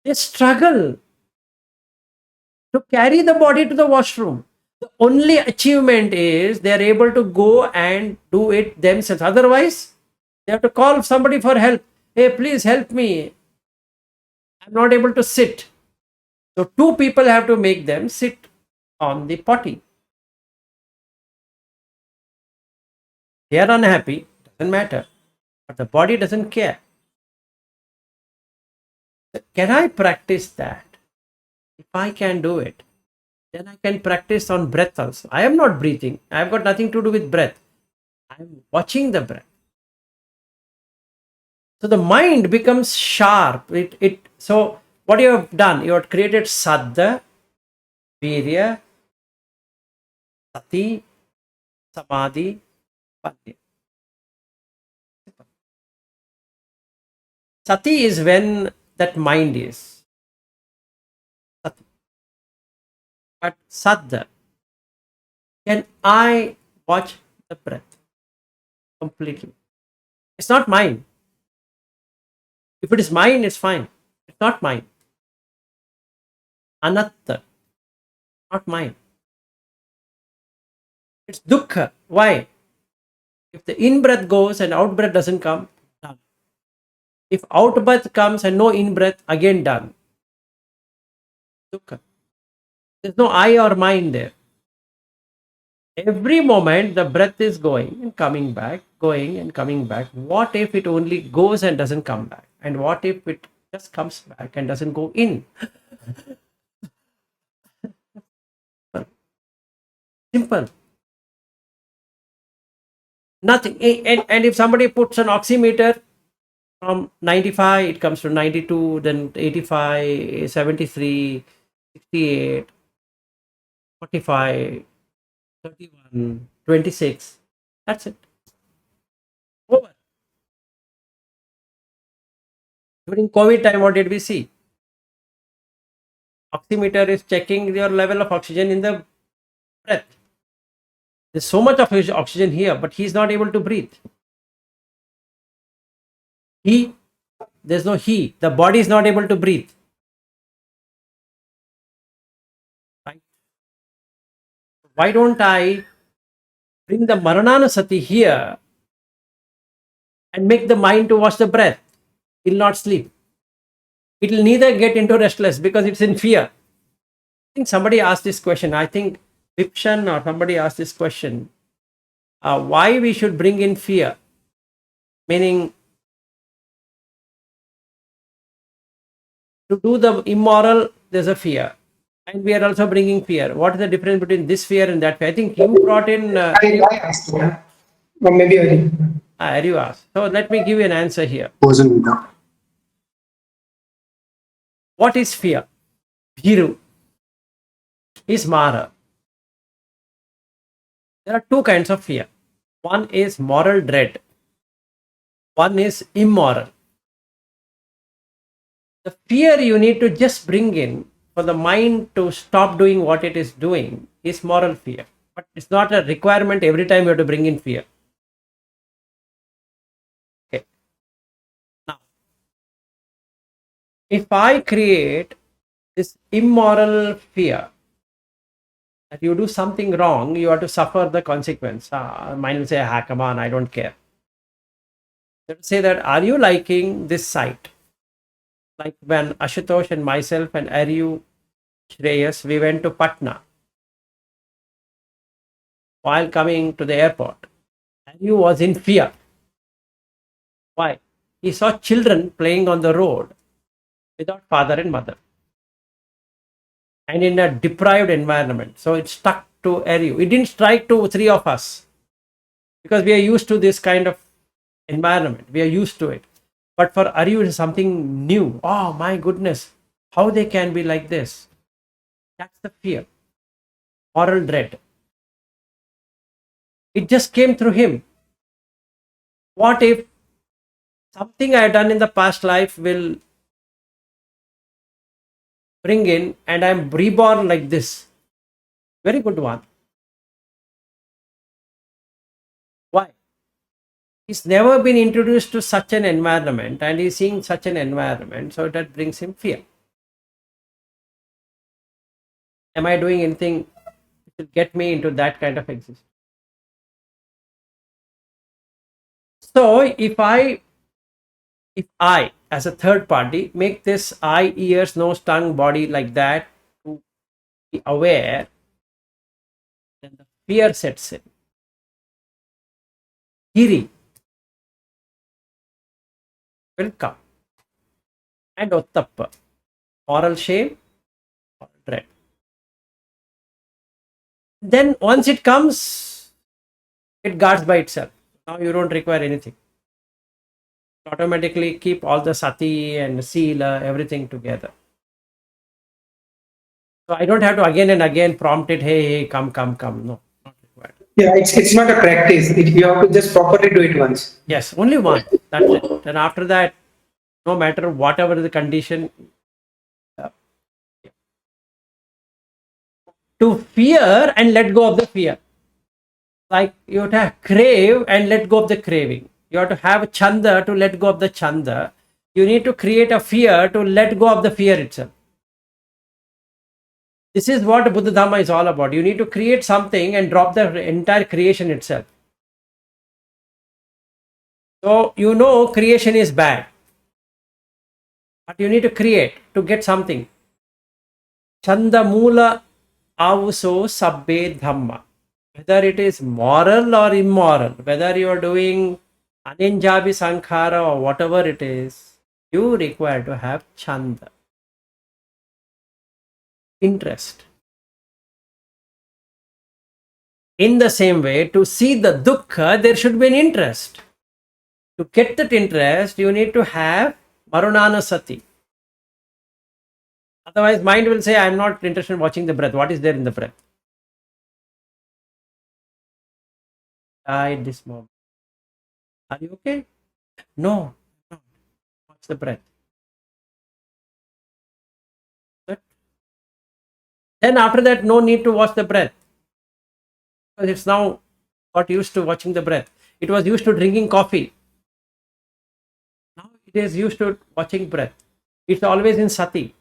S1: They struggle. to carry the body to the washroom. The only achievement is they are able to go and do it themselves. Otherwise, they have to call somebody for help. Hey, please help me. I'm not able to sit. So two people have to make them sit on the potty. They are unhappy, doesn't matter. But the body doesn't care. Can I practice that? If I can do it, then I can practice on breath also. I am not breathing. I have got nothing to do with breath. I am watching the breath. So the mind becomes sharp. So what you have done, you have created saddha, virya, sati, samadhi, panya. Sati is when that mind is. Sati. But saddha, can I watch the breath completely? It's not mine. If it is mine, it's fine. It's not mine. Anatta, not mine. It's dukkha. Why? If the in breath goes and out breath doesn't come, done. If out breath comes and no in breath, again done. Dukkha. There's no I or mine there. Every moment the breath is going and coming back, going and coming back. What if it only goes and doesn't come back? And what if it just comes back and doesn't go in? Simple. Nothing. And if somebody puts an oximeter from 95, it comes to 92, then 85, 73, 68, 45, 31, 26. That's it. Over. During COVID time, what did we see? Oximeter is checking your level of oxygen in the breath. There's so much of oxygen here, but he's not able to breathe. There's no he. The body is not able to breathe. Right? Why don't I bring the Marananusati here and make the mind to watch the breath? It will not sleep. It will neither get into restless because it's in fear. I think somebody asked this question. I think Vipshan or somebody asked this question. Why we should bring in fear? Meaning, to do the immoral, there's a fear. And we are also bringing fear. What is the difference between this fear and that fear? I think you brought in.
S3: I asked, yeah. Or maybe I didn't.
S1: You asked. So let me give you an answer here.
S3: Wasn't with that.
S1: What is fear? Bhiru is Mara. There are two kinds of fear. One is moral dread. One is immoral. The fear you need to just bring in for the mind to stop doing what it is doing is moral fear. But it's not a requirement every time you have to bring in fear. Okay. Now, if I create this immoral fear that you do something wrong, you have to suffer the consequence. Mind will say, come on, I don't care. Let's say that, are you liking this site? Like when Ashutosh and myself and Aryu, Shreyas, we went to Patna. While coming to the airport, Aryu was in fear. Why? He saw children playing on the road without father and mother. And in a deprived environment. So it stuck to Aryu. It didn't strike to three of us. Because we are used to this kind of environment. We are used to it. But for Aryu, it is something new. Oh my goodness, how they can be like this? That's the fear. Moral dread. It just came through him. What if something I have done in the past life will bring in and I am reborn like this? Very good one. Why? He's never been introduced to such an environment and he's seeing such an environment, so that brings him fear. Am I doing anything to get me into that kind of existence? So if I, as a third party, make this eye, ears, nose, tongue, body like that to be aware, then the fear sets in. Hiri will come. And Ottappa, moral shame, moral dread. Then once it comes, it guards by itself. Now you don't require anything. Automatically keep all the sati and sila, everything together. So I don't have to again and again prompt it, hey, come. No, not required.
S3: Yeah, it's not a practice. You have to just properly do it once.
S1: Yes, only one. That's it. And after that, no matter whatever the condition, uh, to fear and let go of the fear. Like you have to crave and let go of the craving. You have to have a chanda to let go of the chanda. You need to create a fear to let go of the fear itself. This is what Buddha Dhamma is all about. You need to create something and drop the entire creation itself. So you know creation is bad, but you need to create to get something. Chanda Mula Avuso Sabbe Dhamma. Whether it is moral or immoral, whether you are doing Aninjabi Sankhara or whatever it is, you require to have Chanda. Interest. In the same way, to see the Dukkha, there should be an interest. To get that interest, you need to have Marunanasati. Otherwise, mind will say, I am not interested in watching the breath. What is there in the breath? At this moment. Are you okay? No. Watch the breath. But then after that, no need to watch the breath. Because it's now got used to watching the breath. It was used to drinking coffee. Now it is used to watching breath. It's always in sati.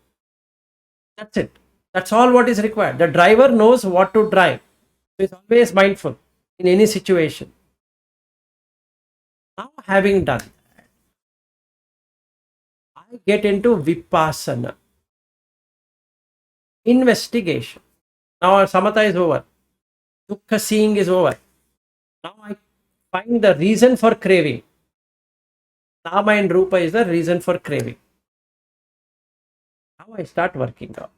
S1: That's it. That's all what is required. The driver knows what to drive. So he's always mindful in any situation. Now having done that, I get into vipassana. Investigation. Now our samatha is over. Dukkha seeing is over. Now I find the reason for craving. Nama and Rupa is the reason for craving. Now I start working out.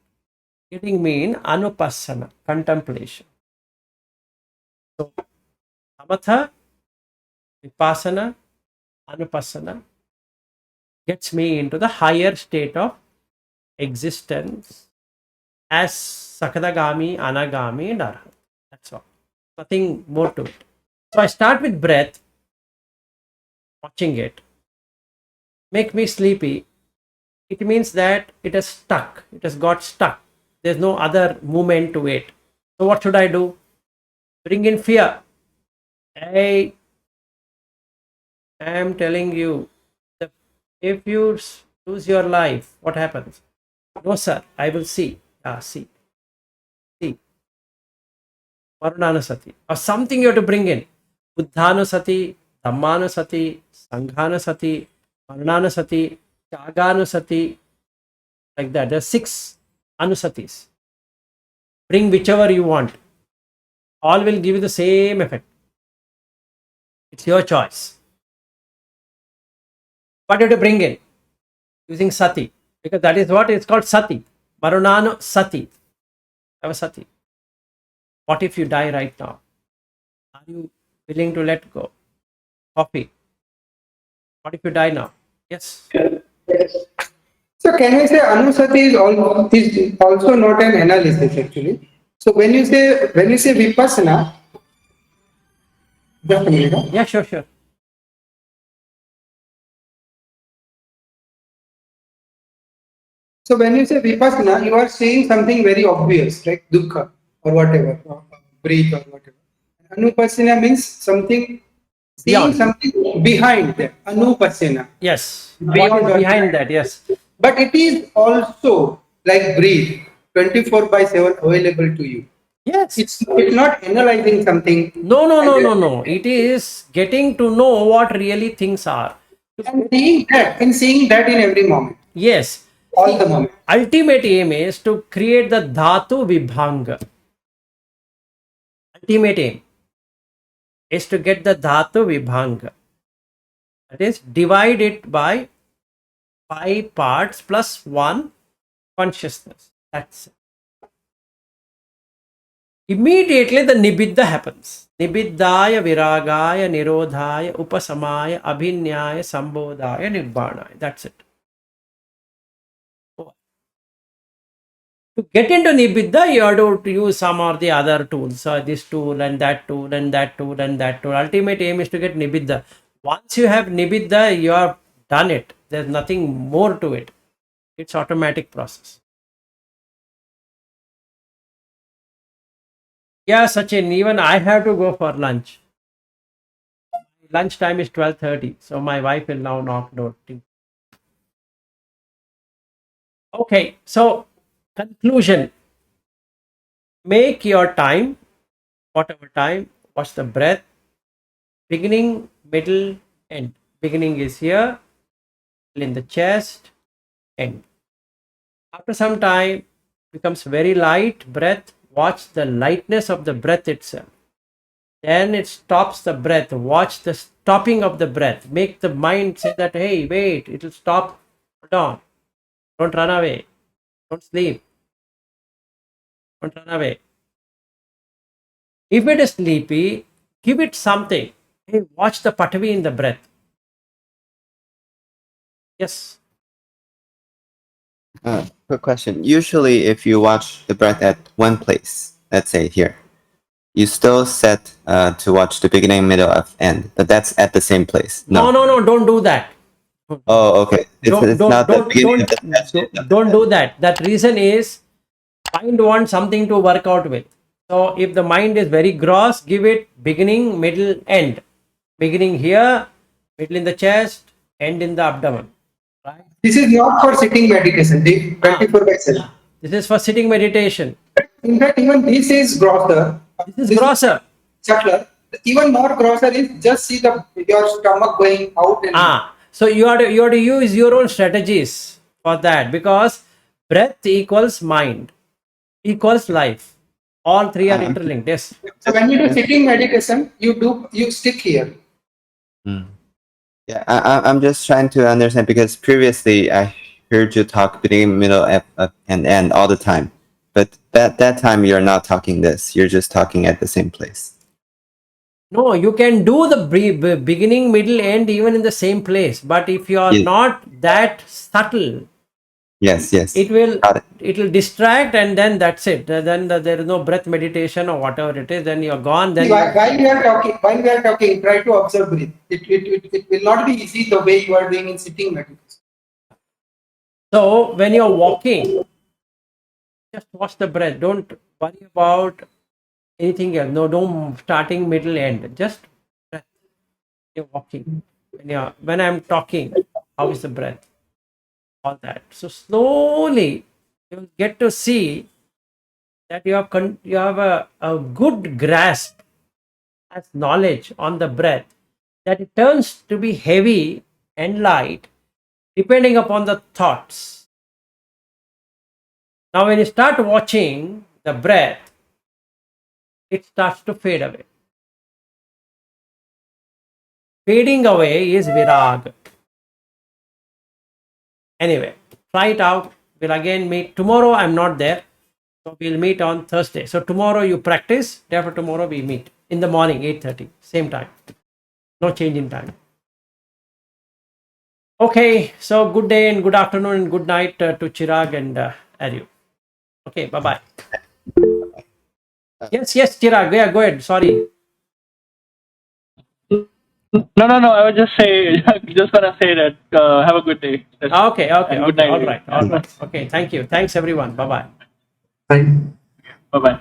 S1: Getting me in anupassana, contemplation. So, samatha, vipassana, anupassana gets me into the higher state of existence as sakadagami, anagami, and arhat. That's all. Nothing more to it. So I start with breath, watching it. Make me sleepy. It means that it has stuck. It has got stuck. There's no other movement to it. So what should I do? Bring in fear. I am telling you, that if you lose your life, what happens? No, sir, I will see. See. Varunanasati. Or something you have to bring in. Buddhanusati, Dhammanusati, Sanghanusati, Varunanasati, Chaganusati, like that. There are 6 anusatis. Bring whichever you want. All will give you the same effect. It's your choice. What you have to bring in? Using sati. Because that is what is called sati. Varunano sati. Have a sati. What if you die right now? Are you willing to let go? Coffee. What if you die now? Yes.
S3: So can we say anusati is also not an analysis actually? So when you say vipassana, just a minute, huh?
S1: Yeah, sure.
S3: So when you say vipassana, you are saying something very obvious, like dukkha or whatever, or breathe or whatever. Anupassana means something, seeing
S1: Beyond.
S3: something behind that. Anupassana.
S1: Yes.
S3: Beyond
S1: What is
S3: or
S1: behind that? Yes.
S3: But it is also like breathe. 24/7 available to you.
S1: Yes.
S3: It's not analyzing something.
S1: No. It is getting to know what really things are.
S3: And seeing that in every moment,
S1: Yes.
S3: all the moment.
S1: Ultimate aim is to create the dhatu vibhanga. Ultimate aim is to get the dhatu vibhanga. That is, divide it by 5 parts plus 1 consciousness. That's it. Immediately the nibbidha happens. Nibbidhaya viragaya nirodhaya upasamaya abhinyaya sambodhaya nibbana. That's it. To get into nibbidha, you have to use some or the other tools. So this tool and that tool and that tool and that tool. Ultimate aim is to get nibbidha. Once you have nibbidha, you have done it. There's nothing more to it. It's automatic process. Yeah, Sachin, even I have to go for lunch. Lunch time is 12:30, so my wife will now knock door. Okay, so conclusion. Make your time, whatever time, watch the breath, beginning, middle, end. Beginning is here, in the chest, end. After some time, becomes very light breath. Watch the lightness of the breath itself. Then it stops the breath. Watch the stopping of the breath. Make the mind say that, hey, wait, it will stop. Hold on. Don't run away. Don't sleep. Don't run away. If it is sleepy, give it something. Hey, watch the patavi in the breath. Yes.
S2: Quick question. Usually, if you watch the breath at one place, let's say here, you still set to watch the beginning, middle, of end, but that's at the same place.
S1: No, don't do that.
S2: Oh, okay. It's not the beginning of the session.
S1: Don't do that. That reason is mind wants something to work out with. So if the mind is very gross, give it beginning, middle, end. Beginning here, middle in the chest, end in the abdomen. Right?
S3: This is not for sitting meditation. 24/7.
S1: This is for sitting meditation.
S3: In fact, even this is grosser.
S1: This is grosser.
S3: Subtler. Even more grosser is just see your stomach going out and
S1: so you have to use your own strategies for that, because breath equals mind equals life. All three are interlinked. Yes.
S3: So when you do sitting meditation, you stick here.
S2: Yeah, I'm just trying to understand, because previously I heard you talk beginning, middle, and end all the time, but that time you're not talking this. You're just talking at the same place.
S1: No, you can do the beginning, middle, end even in the same place. But if you are not that subtle,
S2: yes,
S1: it will distract, and then that's it. Then there is no breath meditation or whatever it is. Then you're gone. Then
S3: while we are talking, try to observe breath. It will not be easy the way you are doing in sitting meditation.
S1: So when you're walking, just watch the breath. Don't worry about anything else. No, don't starting, middle, end. Just breath. You're walking. When I'm talking, how is the breath? All that. So slowly you'll get to see that you have a good grasp as knowledge on the breath, that it turns to be heavy and light depending upon the thoughts. Now when you start watching the breath, it starts to fade away. Fading away is virag. Anyway, try it out. We'll again meet tomorrow. I'm not there, so we'll meet on Thursday. So tomorrow you practice. Day after tomorrow we meet in the morning, 8:30, same time. No change in time. Okay, so good day and good afternoon and good night to Chirag and Aryu. Okay, bye bye. Yes, Chirag. Yeah, go ahead. Sorry.
S4: No. I would just gonna say that have a good day.
S1: Okay.
S4: Good night.
S1: All right. Okay, thank you. Thanks everyone. Bye bye.
S3: Right.
S4: Bye bye.